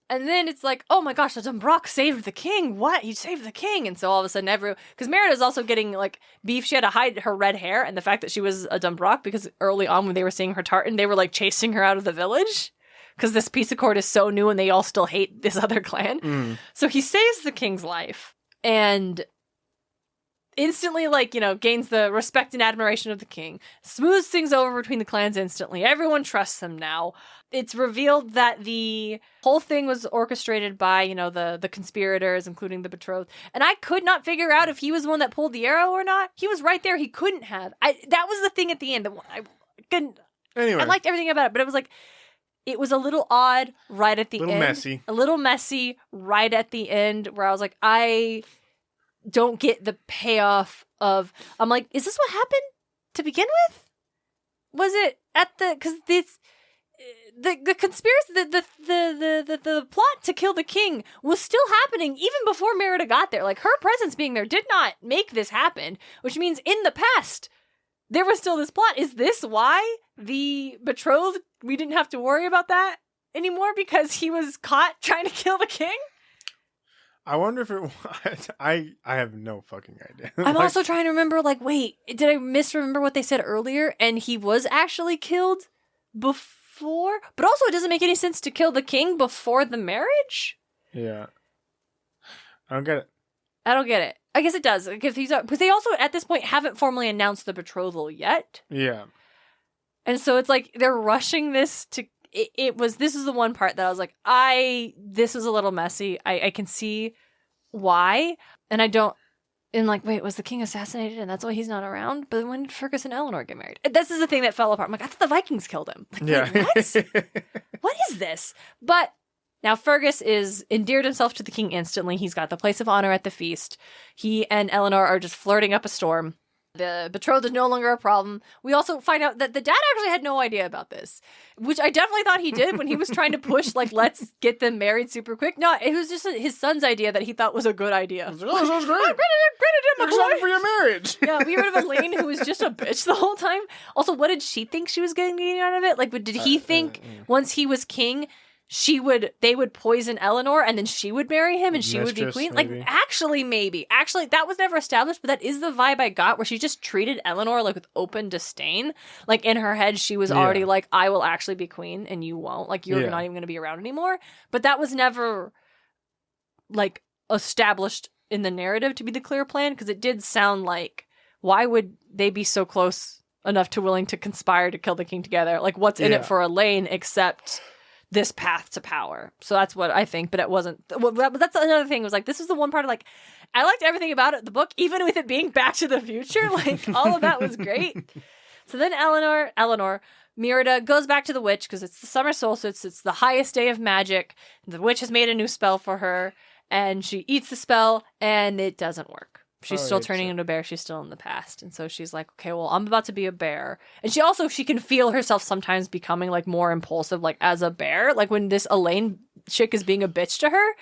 S2: And then it's like, oh my gosh, the Dumbrock saved the king. What? He saved the king. And so all of a sudden, because Merida's also getting like beef. She had to hide her red hair and the fact that she was a Dumbrock, because early on when they were seeing her tartan, they were like chasing her out of the village because this piece of court is so new and they all still hate this other clan. So he saves the king's life and instantly, gains the respect and admiration of the king, smooths things over between the clans instantly. Everyone trusts him now. It's revealed that the whole thing was orchestrated by, the conspirators, including the betrothed. And I could not figure out if he was the one that pulled the arrow or not. He was right there. He couldn't have. That was the thing at the end. I couldn't. Anyway. I liked everything about it, but it was a little odd right at the end.
S1: Messy.
S2: A little messy right at the end, where I was like, I don't get the payoff of, I'm like, is this what happened to begin with? Was it at because this the conspiracy, the plot to kill the king was still happening even before Merida got there. Like, her presence being there did not make this happen, which means in the past there was still this plot. Is this why the betrothed, we didn't have to worry about that anymore because he was caught trying to kill the king?
S1: I wonder if it... I have no fucking idea.
S2: I'm also trying to remember, wait, did I misremember what they said earlier? And he was actually killed before? But also, it doesn't make any sense to kill the king before the marriage?
S1: Yeah. I don't get it.
S2: I don't get it. I guess it does. Because they also, at this point, haven't formally announced the betrothal yet.
S1: Yeah.
S2: And so it's like, they're rushing this to... This is the one part that I was like, this is a little messy. I can see why. And I don't, and wait, was the king assassinated and that's why he's not around? But when did Fergus and Eleanor get married? This is the thing that fell apart. I'm like, I thought the Vikings killed him.
S1: Yeah.
S2: Wait, what? What is this? But now Fergus is endeared himself to the king instantly. He's got the place of honor at the feast. He and Eleanor are just flirting up a storm. The betrothed is no longer a problem. We also find out that the dad actually had no idea about this, which I definitely thought he did when he was trying to push, like, let's get them married super quick. No, it was just his son's idea that he thought was a good idea.
S1: Like, oh, sounds great. I'm excited for your marriage.
S2: Yeah, we heard of Elaine who was just a bitch the whole time. Also, what did she think she was getting out of it? Like, did he think once he was king, they would poison Eleanor and then she would marry him and she would be queen? Maybe. Like, maybe. Actually, that was never established, but that is the vibe I got, where she just treated Eleanor, like, with open disdain. Like, in her head, she was already like, I will actually be queen and you won't. Like, you're not even going to be around anymore. But that was never, like, established in the narrative to be the clear plan, because it did sound like, why would they be so close enough to willing to conspire to kill the king together? Like, what's in it for Elaine except this path to power? So that's what I think, but it wasn't. Well, that's another thing, was like, this is the one part of, like, I liked everything about it, the book, even with it being Back to the Future. Like, all of that was great. So then Eleanor, Merida goes back to the witch because it's the summer solstice. It's the highest day of magic. The witch has made a new spell for her, and she eats the spell, and it doesn't work. She's still turning into a bear. She's still in the past. And so she's like, okay, well, I'm about to be a bear. And she can feel herself sometimes becoming, like, more impulsive, like, as a bear. Like, when this Elaine chick is being a bitch to her,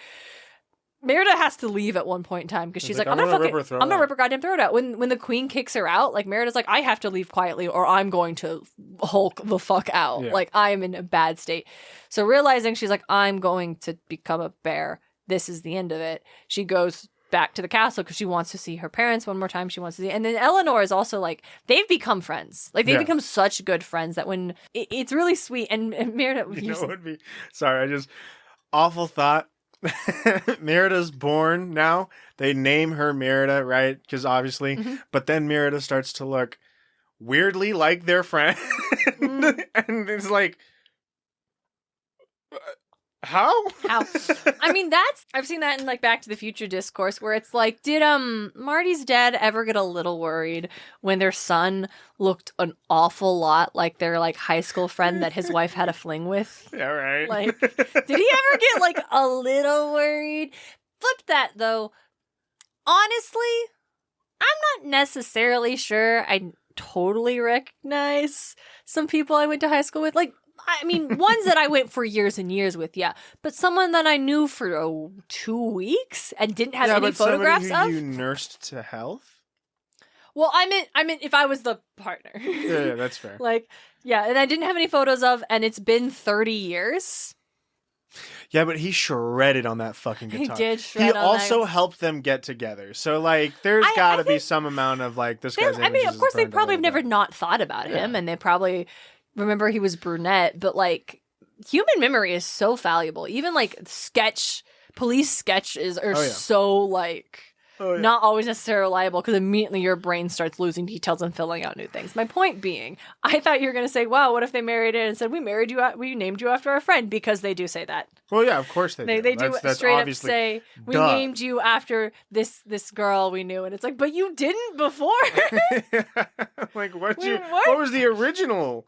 S2: Merida has to leave at one point in time because she's like, I'm gonna rip her goddamn throat out. When the queen kicks her out, like, Merida's like, I have to leave quietly or I'm going to Hulk the fuck out. Yeah. Like, I'm in a bad state. So realizing she's like, I'm going to become a bear, this is the end of it, she goes back to the castle because she wants to see her parents one more time. She wants to see, and then Eleanor is also like, they've become friends. Like, they've become such good friends that when it's really sweet. And Merida,
S1: would be awful thought. Merida's born now. They name her Merida, right? Because obviously, but then Merida starts to look weirdly like their friend, and it's like, How?
S2: I mean, I've seen that in, like, Back to the Future discourse, where it's like, did Marty's dad ever get a little worried when their son looked an awful lot like their, like, high school friend that his wife had a fling with?
S1: Yeah, right.
S2: Like, did he ever get, like, a little worried? Flip that, though. Honestly, I'm not necessarily sure I totally recognize some people I went to high school with. Like, I mean, ones that I went for years and years with, yeah. But someone that I knew for 2 weeks and didn't have any photographs of.
S1: You nursed to health?
S2: Well, I meant if I was the partner.
S1: Yeah, that's fair.
S2: Like, yeah, and I didn't have any photos of, and it's been 30 years.
S1: Yeah, but he shredded on that fucking guitar.
S2: He did shred.
S1: He also helped them get together. So, like, there's got to be some amount of, like, this guy's.
S2: I mean, of course, they probably have never not thought about him, and they probably remember he was brunette, but, like, human memory is so valuable. Even, like, police sketches are so, like, not always necessarily reliable, because immediately your brain starts losing details and filling out new things. My point being, I thought you were going to say, wow, what if they married it and said, we named you after our friend, because they do say that.
S1: Well, yeah, of course they do.
S2: They do straight up say, we named you after this girl we knew, and it's like, but you didn't before.
S1: Like, what was the original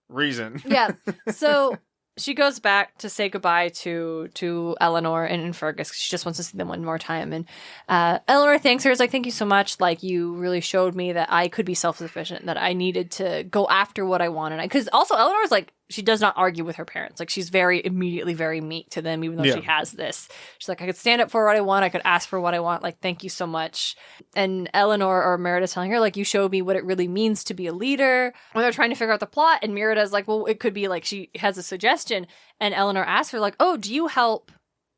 S1: reason?
S2: Yeah. So she goes back to say goodbye to Eleanor and Fergus. She just wants to see them one more time. And Eleanor thanks her. Is like, thank you so much. Like, you really showed me that I could be self-sufficient, that I needed to go after what I wanted. Because also Eleanor's like, she does not argue with her parents. Like, she's immediately very meek to them, even though she has this. She's like, I could stand up for what I want. I could ask for what I want. Like, thank you so much. And Eleanor or Merida telling her, like, you showed me what it really means to be a leader. When they're trying to figure out the plot, and Merida's like, well, it could be like, she has a suggestion. And Eleanor asks her, like, oh, do you help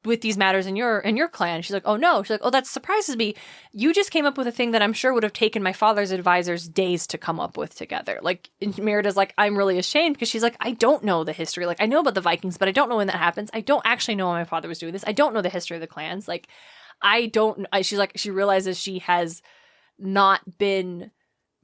S2: with these matters in your clan? She's like, oh no. She's like, oh, that surprises me. You just came up with a thing that I'm sure would have taken my father's advisors days to come up with together. Like, Merida's like, I'm really ashamed, because she's like, I don't know the history. Like, I know about the Vikings, but I don't know when that happens. I don't actually know when my father was doing this. I don't know the history of the clans. Like, she's like, she realizes she has not been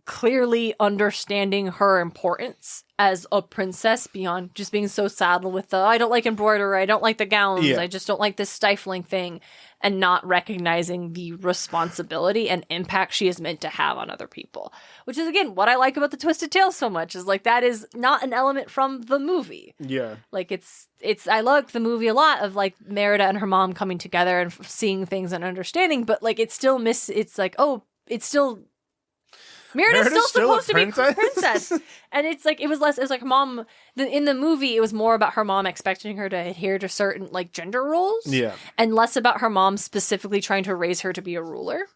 S2: clearly understanding her importance as a princess beyond just being so saddled with I don't like embroidery, I don't like the gowns, I just don't like this stifling thing, and not recognizing the responsibility and impact she is meant to have on other people. Which is, again, what I like about the Twisted Tales so much, is like, that is not an element from the movie.
S1: Yeah.
S2: Like, it's I like the movie a lot, of like Merida and her mom coming together and seeing things and understanding, but like, it's still it's like, oh, it's still Merida's still supposed to be princess. And it's like, it was like her mom, in the movie, it was more about her mom expecting her to adhere to certain like gender roles.
S1: Yeah.
S2: And less about her mom specifically trying to raise her to be a ruler.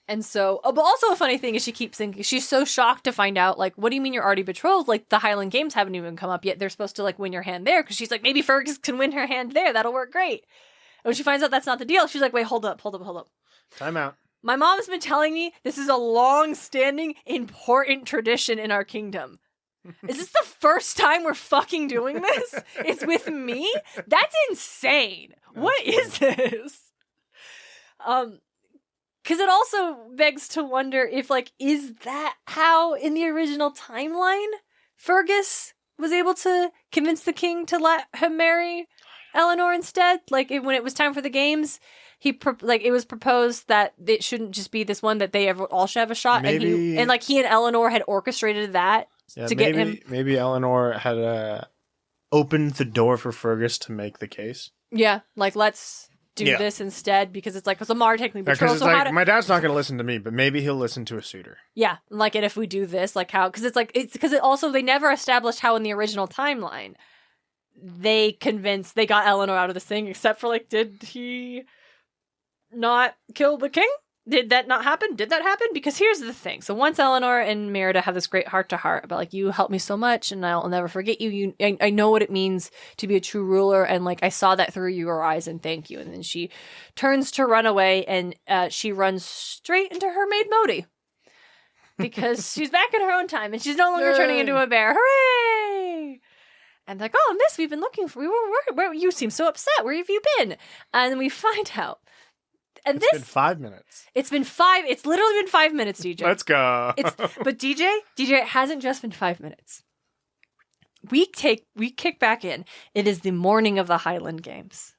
S2: And so, but also a funny thing is she keeps thinking, she's so shocked to find out, like, what do you mean you're already betrothed? Like, the Highland Games haven't even come up yet. They're supposed to, like, win your hand there. Because she's like, maybe Fergus can win her hand there. That'll work great. And when she finds out that's not the deal, she's like, wait, hold up.
S1: Time out.
S2: My mom's been telling me this is a long-standing, important tradition in our kingdom. Is this the first time we're fucking doing this? It's with me? That's insane. What is this? Because it also begs to wonder if, like, is that how, in the original timeline, Fergus was able to convince the king to let him marry Eleanor instead? Like, when it was time for the games, it was proposed that it shouldn't just be this one, that they all should have a shot.
S1: Maybe,
S2: and he and Eleanor had orchestrated that to get him.
S1: Maybe Eleanor had opened the door for Fergus to make the case.
S2: Yeah, like, let's do this instead, because it's like, because Lamar technically betrothed.
S1: So like, my dad's not going to listen to me, but maybe he'll listen to a suitor.
S2: Yeah, like, and if we do this, like, how? Because because they never established how in the original timeline they got Eleanor out of this thing, except for, like, did he not kill the king? Did that not happen? Did that happen? Because here's the thing. So once Eleanor and Merida have this great heart-to-heart about, like, you helped me so much and I'll never forget you. I know what it means to be a true ruler, and, like, I saw that through your eyes, and thank you. And then she turns to run away, and she runs straight into her maid Modi. Because she's back in her own time, and she's no longer turning into a bear. Hooray! And like, oh, miss, we've been looking for you. Where you seem so upset. Where have you been? And then we find out. And
S1: it's been 5 minutes.
S2: It's literally been 5 minutes, DJ.
S1: Let's go.
S2: But DJ, it hasn't just been 5 minutes. We kick back in. It is the morning of the Highland Games.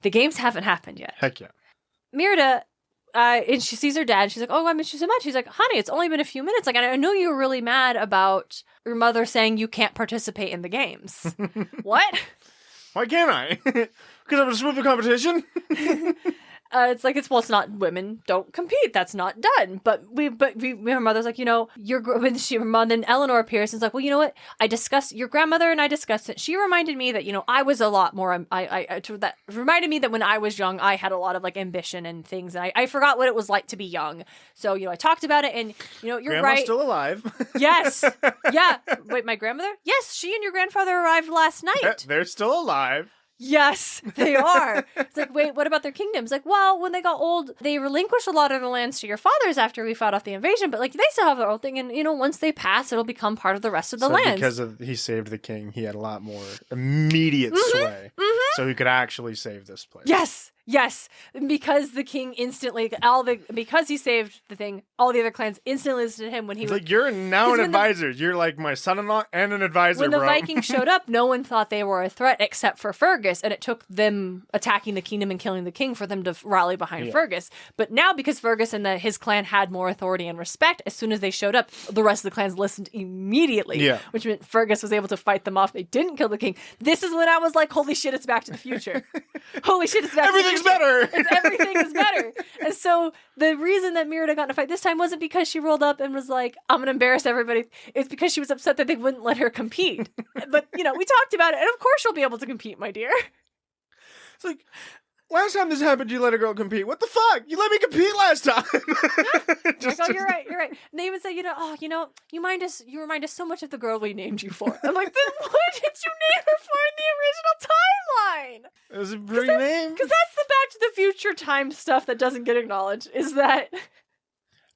S2: The games haven't happened yet.
S1: Heck yeah.
S2: Merida, and she sees her dad. She's like, oh, I miss you so much. He's like, honey, it's only been a few minutes. Like, I know you were really mad about your mother saying you can't participate in the games. What?
S1: Why can't I? Because I'm a swimming competition?
S2: It's not women don't compete. That's not done. But her mother's like, then Eleanor appears and is like, well, you know what? Your grandmother and I discussed it. She reminded me that, I was a lot more, that reminded me that when I was young, I had a lot of, like, ambition and things. And I forgot what it was like to be young. So, I talked about it, and, you're
S1: Grandma's
S2: right.
S1: still alive.
S2: Yes. Yeah. Wait, my grandmother? Yes. She and your grandfather arrived last night.
S1: They're still alive.
S2: Yes, they are. It's like, wait, what about their kingdoms? Like, well, when they got old, they relinquished a lot of the lands to your fathers after we fought off the invasion, but, like, they still have their own thing, and, once they pass, it'll become part of the rest of the lands.
S1: Because he saved the king, he had a lot more immediate sway, so he could actually save this place.
S2: Yes, because the king instantly, because he saved the thing, all the other clans instantly listened to him when he was
S1: like, you're now an advisor. You're like my son-in-law and an advisor,
S2: When the Vikings showed up, no one thought they were a threat except for Fergus, and it took them attacking the kingdom and killing the king for them to rally behind Fergus. But now, because Fergus and his clan had more authority and respect, as soon as they showed up, the rest of the clans listened immediately, which meant Fergus was able to fight them off. They didn't kill the king. This is when I was like, holy shit, it's Back to the Future. Holy shit, it's Back to the Future. Everything is better. And so the reason that Merida got in a fight this time wasn't because she rolled up and was like, I'm going to embarrass everybody. It's because she was upset that they wouldn't let her compete. But, we talked about it, and of course she'll be able to compete, my dear.
S1: It's like, last time this happened, you let a girl compete. What the fuck? You let me compete last time.
S2: You're right. And they even say, you remind us so much of the girl we named you for. I'm like, then what did you name her for in the original timeline?
S1: It was a pretty name.
S2: Because that's the Back to the Future time stuff that doesn't get acknowledged, is that...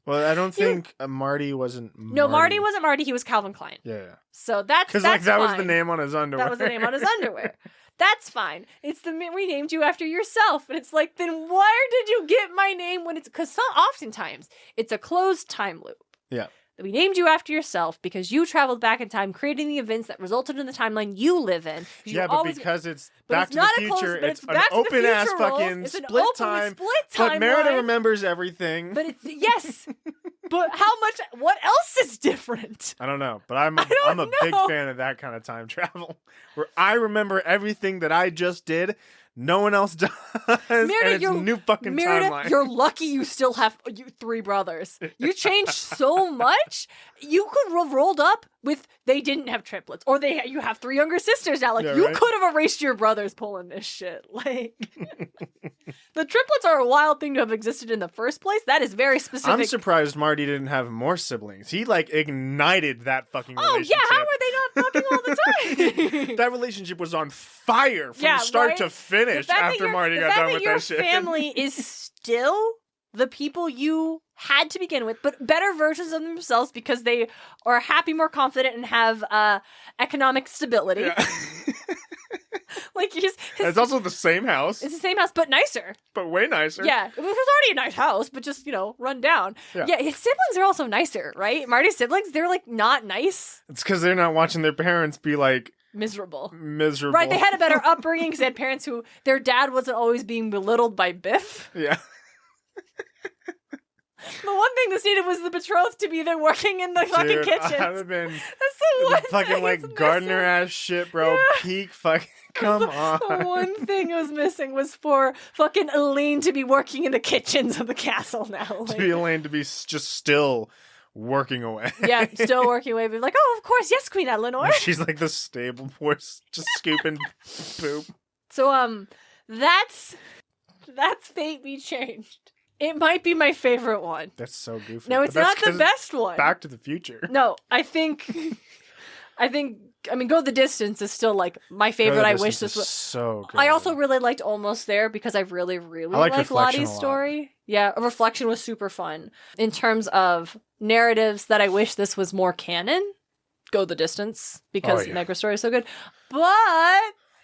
S1: Well, I don't think Marty wasn't Marty.
S2: No, Marty wasn't Marty. He was Calvin Klein.
S1: Yeah.
S2: So that's
S1: because that was the name on his underwear.
S2: That was the name on his underwear. That's fine. We named you after yourself. And it's like, then where did you get my name when it's... Because oftentimes, it's a closed time loop.
S1: Yeah.
S2: We named you after yourself because you traveled back in time, creating the events that resulted in the timeline you live in.
S1: Because it's Back to the Future, it's an open-ass fucking split time. But Merida remembers everything.
S2: But it's... Yes! But what else is different?
S1: I don't know, but I'm a big fan of that kind of time travel, where I remember everything that I just did No one else does. And it's a new fucking timeline.
S2: You're lucky you still have 3 brothers. You changed so much. You could have rolled up with they didn't have triplets, or you have 3 younger sisters now. Like, you could have erased your brothers pulling this shit. Like, the triplets are a wild thing to have existed in the first place. That is very specific.
S1: I'm surprised Marty didn't have more siblings. He like ignited that fucking relationship.
S2: Oh yeah, how were they not fucking all the time?
S1: That relationship was on fire from start to finish after Marty got done with that shit.
S2: Your family is still the people you had to begin with, but better versions of themselves because they are happy, more confident, and have economic stability. Yeah. Like,
S1: it's also the same house.
S2: It's the same house, but nicer.
S1: But way nicer.
S2: Yeah. It was already a nice house, but just, run down. Yeah, his siblings are also nicer, right? Marty's siblings, they're, like, not nice.
S1: It's because they're not watching their parents be, like...
S2: Miserable.
S1: Right,
S2: they had a better upbringing because they had parents who... Their dad wasn't always being belittled by Biff.
S1: Yeah.
S2: The one thing this needed was the betrothed to be there working in the fucking kitchens.
S1: That would have been
S2: that's the one
S1: fucking like gardener ass shit, bro. Yeah. Peak fucking. Come on.
S2: The one thing it was missing was for fucking Elaine to be working in the kitchens of the castle now.
S1: Like, Elaine to be just still working away.
S2: Yeah, still working away. But like, oh, of course, yes, Queen Eleanor.
S1: She's like the stable horse, just scooping poop.
S2: So that's Fate Be Changed. It might be my favorite one.
S1: That's so goofy.
S2: No, it's not the best one.
S1: Back to the Future.
S2: No, I mean, Go the Distance is still like my favorite. I wish this was
S1: so good.
S2: I also really liked Almost There because I really like Lottie's story. Yeah, Reflection was super fun. In terms of narratives that I wish this was more canon, Go the Distance because Negra story is so good. But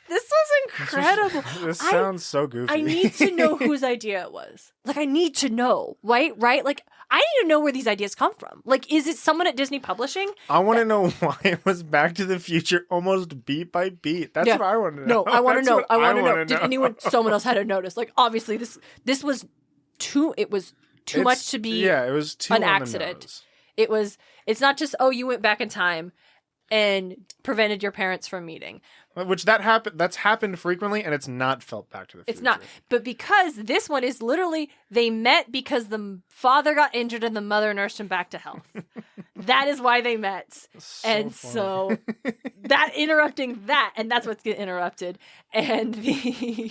S2: this was incredible.
S1: This sounds so goofy.
S2: I need to know whose idea it was. Like, I need to know, right? Like, I need to know where these ideas come from. Like, is it someone at Disney Publishing?
S1: I want to know why it was Back to the Future almost beat by beat. That's what I want to know.
S2: No, I want to know. I want to know. Did someone else had to notice? Like, obviously, this was too much to be
S1: it was too
S2: an accident. It's not just, you went back in time and prevented your parents from meeting.
S1: Which that's happened frequently, and it's not felt Back to the Future.
S2: It's not. But because this one is literally, they met because the father got injured and the mother nursed him back to health. That is why they met. So that interrupting that, and that's what's getting interrupted. And the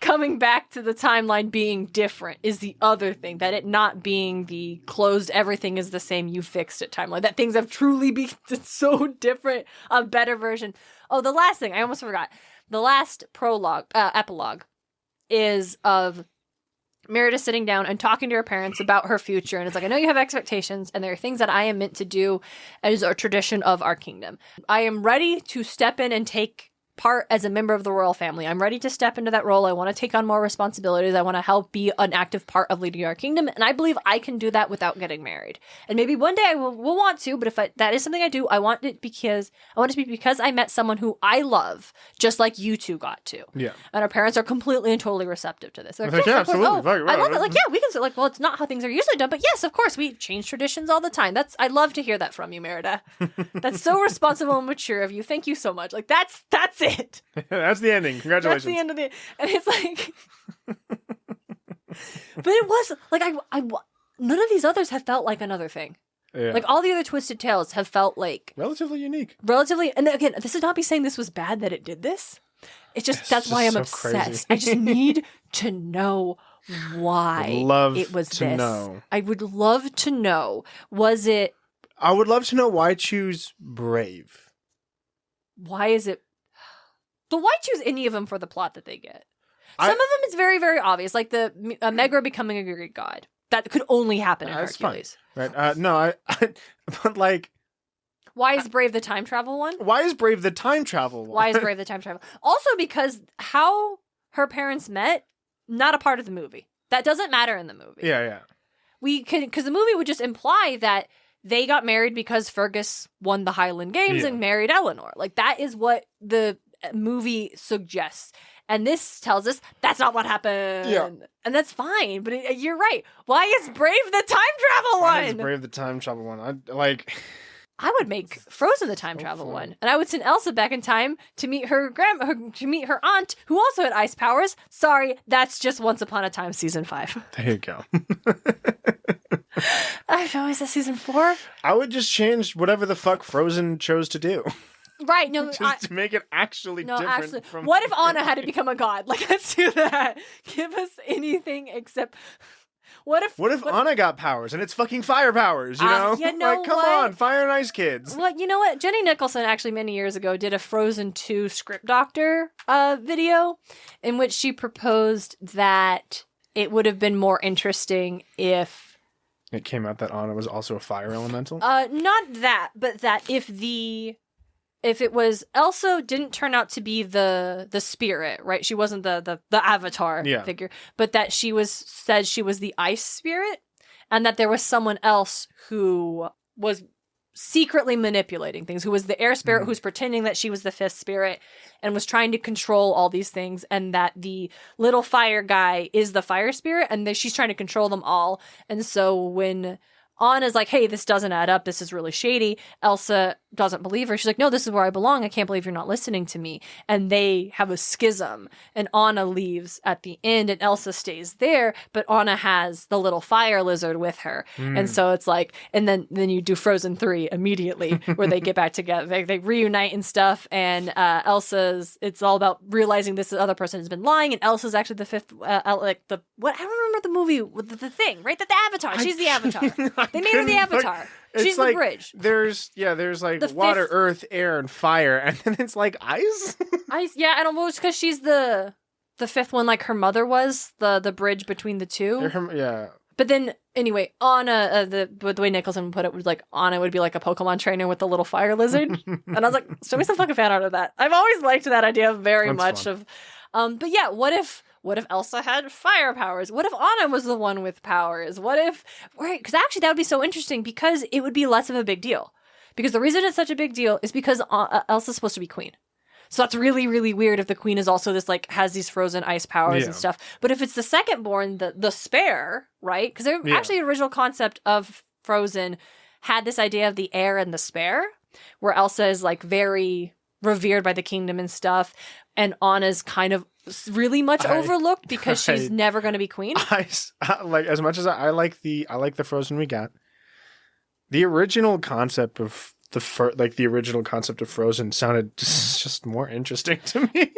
S2: coming back to the timeline being different is the other thing. That it not being the closed, everything is the same, you fixed it timeline. That things have truly been so different, a better version. Oh, the last thing, I almost forgot. The last epilogue is of Meredith sitting down and talking to her parents about her future. And it's like, I know you have expectations, and there are things that I am meant to do as a tradition of our kingdom. I am ready to step in and take part as a member of the royal family. I'm ready to step into that role. I want to take on more responsibilities. I want to help be an active part of leading our kingdom. And I believe I can do that without getting married. And maybe one day I will want to, but if that is something I do, I want it to be because I met someone who I love, just like you two got to.
S1: Yeah.
S2: And our parents are completely and totally receptive to this. They're
S1: like, yeah, absolutely.
S2: I love it. Like, yeah, we can say, like, well, it's not how things are usually done, but yes, of course, we change traditions all the time. I love to hear that from you, Merida. That's so responsible and mature of you. Thank you so much. Like, that's it.
S1: That's the ending. Congratulations.
S2: That's the end of and it's like, but it was like, I none of these others have felt like another thing. Yeah. Like, all the other Twisted Tales have felt like
S1: relatively unique.
S2: And again, this is not me saying this was bad that it did this. It's just, that's why I'm obsessed. I just need to know why it was this. I would love to know. Was it?
S1: I would love to know why choose Brave.
S2: Why is it? But why choose any of them for the plot that they get? Some of them is very, very obvious, like the Megra becoming a Greek god. That could only happen in Hercules.
S1: Fine. Right? No, but like,
S2: why is Brave the time travel one?
S1: Why is Brave the time travel one?
S2: Why is Brave the time travel? Also, because how her parents met, not a part of the movie. That doesn't matter in the movie.
S1: Yeah.
S2: Because the movie would just imply that they got married because Fergus won the Highland Games and married Eleanor. Like, that is what the movie suggests, and this tells us that's not what happened, and that's fine. But you're right. Why is Brave the time travel one?
S1: Why is Brave the time travel one?
S2: I would make Frozen the time travel one, and I would send Elsa back in time to meet her aunt, who also had ice powers. Sorry, that's just Once Upon a Time season 5.
S1: There you go.
S2: I've always said season 4.
S1: I would just change whatever the fuck Frozen chose to do.
S2: Right, no,
S1: just to make it actually different. From
S2: what if Anna had to become a god? Like, let's do that. Give us anything except. What if
S1: Anna got powers and it's fucking fire powers, you know?
S2: You know
S1: like, come on, fire and ice kids.
S2: Well, you know what? Jenny Nicholson actually many years ago did a Frozen 2 script doctor video in which she proposed that it would have been more interesting if
S1: it came out that Anna was also a fire elemental.
S2: Not that, but that if it was Elsa didn't turn out to be the spirit, right? She wasn't the avatar figure, but that said she was the ice spirit, and that there was someone else who was secretly manipulating things, who was the air spirit, who's pretending that she was the fifth spirit and was trying to control all these things, and that the little fire guy is the fire spirit, and she's trying to control them all. And so when Anna's like, hey, this doesn't add up, this is really shady, Elsa doesn't believe her. She's like, no, this is where I belong. I can't believe you're not listening to me. And they have a schism, and Anna leaves at the end, and Elsa stays there, but Anna has the little fire lizard with her. And so it's like, and then you do Frozen 3 immediately, where they get back together, they reunite and stuff, and it's all about realizing this other person has been lying, and Elsa's actually the fifth, I don't remember the movie with the thing, right? That the Avatar, she's the Avatar. They made her the Avatar. She's like, the bridge.
S1: There's like the water, earth, air, and fire, and then it's like ice.
S2: Ice, yeah. I don't know. It's because she's the fifth one, like her mother was the bridge between the two.
S1: Yeah.
S2: But then anyway, Anna, the way Nicholson put it was like Anna would be like a Pokemon trainer with the little fire lizard, and I was like, show me some fucking fan art of that. I've always liked that idea very much. Fun. But yeah, what if Elsa had fire powers? What if Anna was the one with powers? Because actually that would be so interesting, because it would be less of a big deal. Because the reason it's such a big deal is because Elsa's supposed to be queen. So that's really, really weird if the queen is also this, like, has these frozen ice powers and stuff. But if it's the second born, the spare, right? Because actually the original concept of Frozen had this idea of the heir and the spare, where Elsa is, like, very revered by the kingdom and stuff, and Anna's kind of really much overlooked because she's never going to be queen.
S1: Like, as much as I like the Frozen we got, the original concept of the original concept of Frozen sounded just more interesting to me.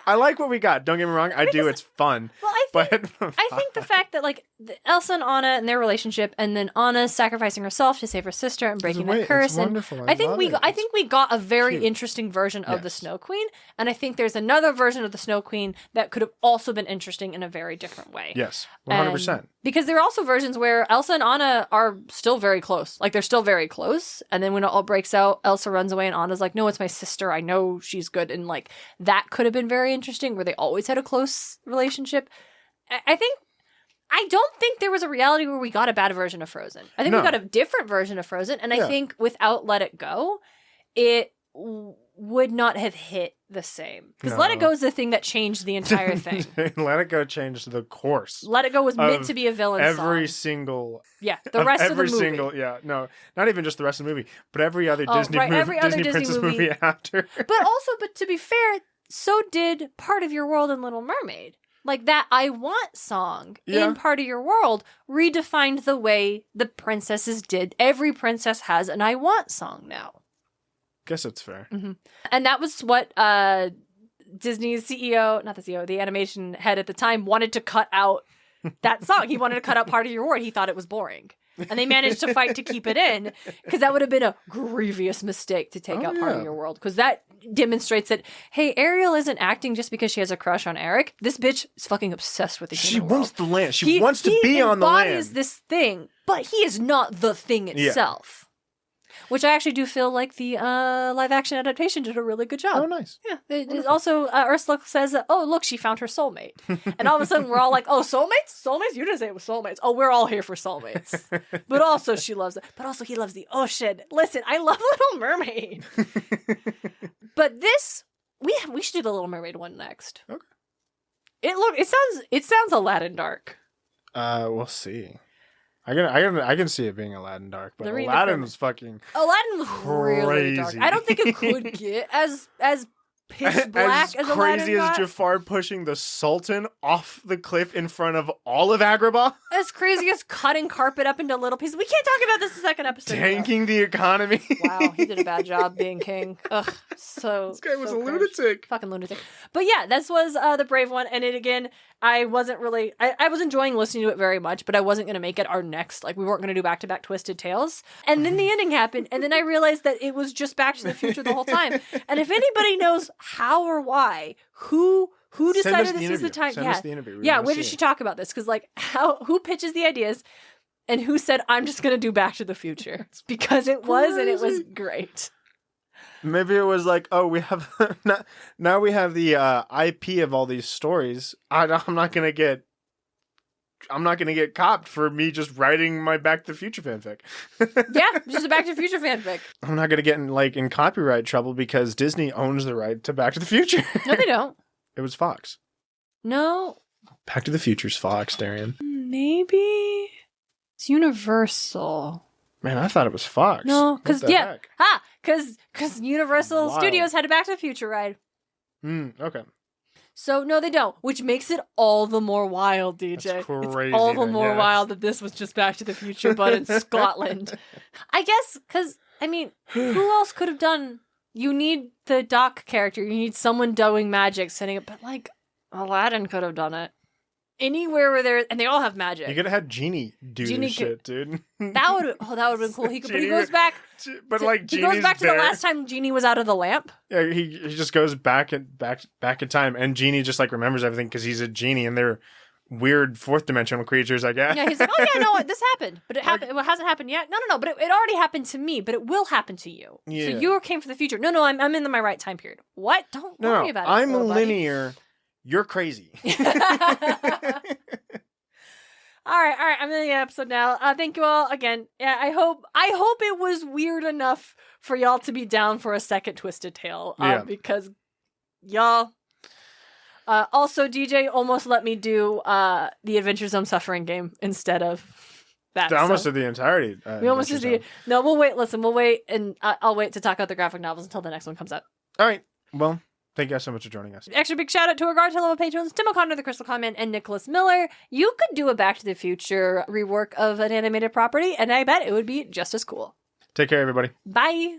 S1: I like what we got. Don't get me wrong. I do. It's fun. Well, I
S2: think the fact that, like, Elsa and Anna and their relationship, and then Anna sacrificing herself to save her sister and breaking that curse. And
S1: wonderful.
S2: I think we got a very interesting version of the Snow Queen, and I think there's another version of the Snow Queen that could have also been interesting in a very different way.
S1: Yes, 100%.
S2: Because there are also versions where Elsa and Anna are still very close. Like, they're still very close, and then when it all breaks out, Elsa runs away, and Anna's like, no, it's my sister. I know she's good. And, like, that could have been very interesting, where they always had a close relationship. I don't think there was a reality where we got a bad version of Frozen. I think we got a different version of Frozen, and I think without Let It Go, it would not have hit the same. Because Let It Go is the thing that changed the entire thing.
S1: Let It Go changed the course.
S2: Let It Go was meant to be a villain
S1: every
S2: song.
S1: Single...
S2: Yeah, the rest of the movie.
S1: Not even just the rest of the movie, but every other Disney princess movie after.
S2: But to be fair, so did Part of Your World and Little Mermaid. Like, that I Want song in Part of Your World redefined the way the princesses did. Every princess has an I Want song now.
S1: Guess it's fair.
S2: Mm-hmm. And that was what Disney's the animation head at the time, wanted to cut out that song. He wanted to cut out Part of Your World. He thought it was boring. And they managed to fight to keep it in, because that would have been a grievous mistake to take out Part of Your World. Because that demonstrates that, hey, Ariel isn't acting just because she has a crush on Eric. This bitch is fucking obsessed with the human world.
S1: She wants the land. She wants to be on the land.
S2: He embodies this thing, but he is not the thing itself. Which I actually do feel like the live-action adaptation did a really good job.
S1: Oh, nice.
S2: Yeah. Also, Ursula says, oh, look, she found her soulmate. And all of a sudden, we're all like, oh, soulmates? Soulmates? You didn't say it was soulmates. Oh, we're all here for soulmates. But also, she loves it. But also, he loves the ocean. Listen, I love Little Mermaid. But this, we should do the Little Mermaid one next.
S1: Okay.
S2: It sounds Aladdin dark.
S1: We'll see. I can see it being Aladdin dark, but Aladdin was fucking
S2: really dark. I don't think it could get as pitch black as
S1: crazy as Jafar pushing the Sultan off the cliff in front of all of Agrabah.
S2: As crazy as cutting carpet up into little pieces. We can't talk about this in the second episode.
S1: Tanking the economy.
S2: Wow, he did a bad job being king. Ugh,
S1: this guy was a lunatic.
S2: Fucking lunatic. But yeah, this was the brave one. And it again, I wasn't really... I was enjoying listening to it very much, but I wasn't going to make it our next... Like, we weren't going to do back-to-back Twisted Tales. And then the ending happened, and then I realized that it was just Back to the Future the whole time. And if anybody knows how or why, who decided this was the time?
S1: Send us the interview.
S2: Where did she talk about this? Because, like, who pitches the ideas, and who said, I'm just going to do Back to the Future? Because it was, and it was great.
S1: Maybe it was like, oh, we have now we have the IP of all these stories. I'm not gonna get copped for me just writing my Back to the Future fanfic.
S2: Yeah, just a Back to the Future fanfic.
S1: I'm not gonna get in copyright trouble because Disney owns the right to Back to the Future.
S2: No, they don't.
S1: It was Fox.
S2: No.
S1: Back to the Future's Fox, Darien.
S2: Maybe it's Universal.
S1: Man, I thought it was Fox.
S2: No, because because Universal Studios had a Back to the Future ride.
S1: Okay.
S2: So no, they don't, which makes it all the more wild, DJ.
S1: That's crazy.
S2: It's all the more wild that this was just Back to the Future, but in Scotland. I guess because who else could have done? You need the Doc character. You need someone doing magic, setting it, but like Aladdin could have done it. Anywhere where there, and they all have magic.
S1: You could have had Genie do this shit, dude.
S2: That would have been cool. But he goes back.
S1: But like,
S2: he goes back to the last time Genie was out of the lamp.
S1: Yeah, he just goes back in time, and Genie just like remembers everything because he's a genie, and they're weird fourth dimensional creatures, I guess.
S2: Yeah, he's like, oh yeah, no, this happened, but it happened. It hasn't happened yet. No, but it already happened to me, but it will happen to you. Yeah. So you came for the future. No, I'm in my right time period. What? Don't worry about it.
S1: I'm linear. You're crazy.
S2: All right. I'm in the episode now. Thank you all again. Yeah, I hope it was weird enough for y'all to be down for a second Twisted Tale. Because y'all. Also, DJ almost let me do the Adventures I'm Suffering game instead of that.
S1: Almost did the entirety.
S2: We almost did the. No, we'll wait. Listen, we'll wait, and I'll wait to talk about the graphic novels until the next one comes out.
S1: All right. Well. Thank you guys so much for joining us.
S2: Extra big shout out to our guard level patrons, Tim O'Connor, the Crystal Comment, and Nicholas Miller. You could do a Back to the Future rework of an animated property, and I bet it would be just as cool.
S1: Take care, everybody.
S2: Bye.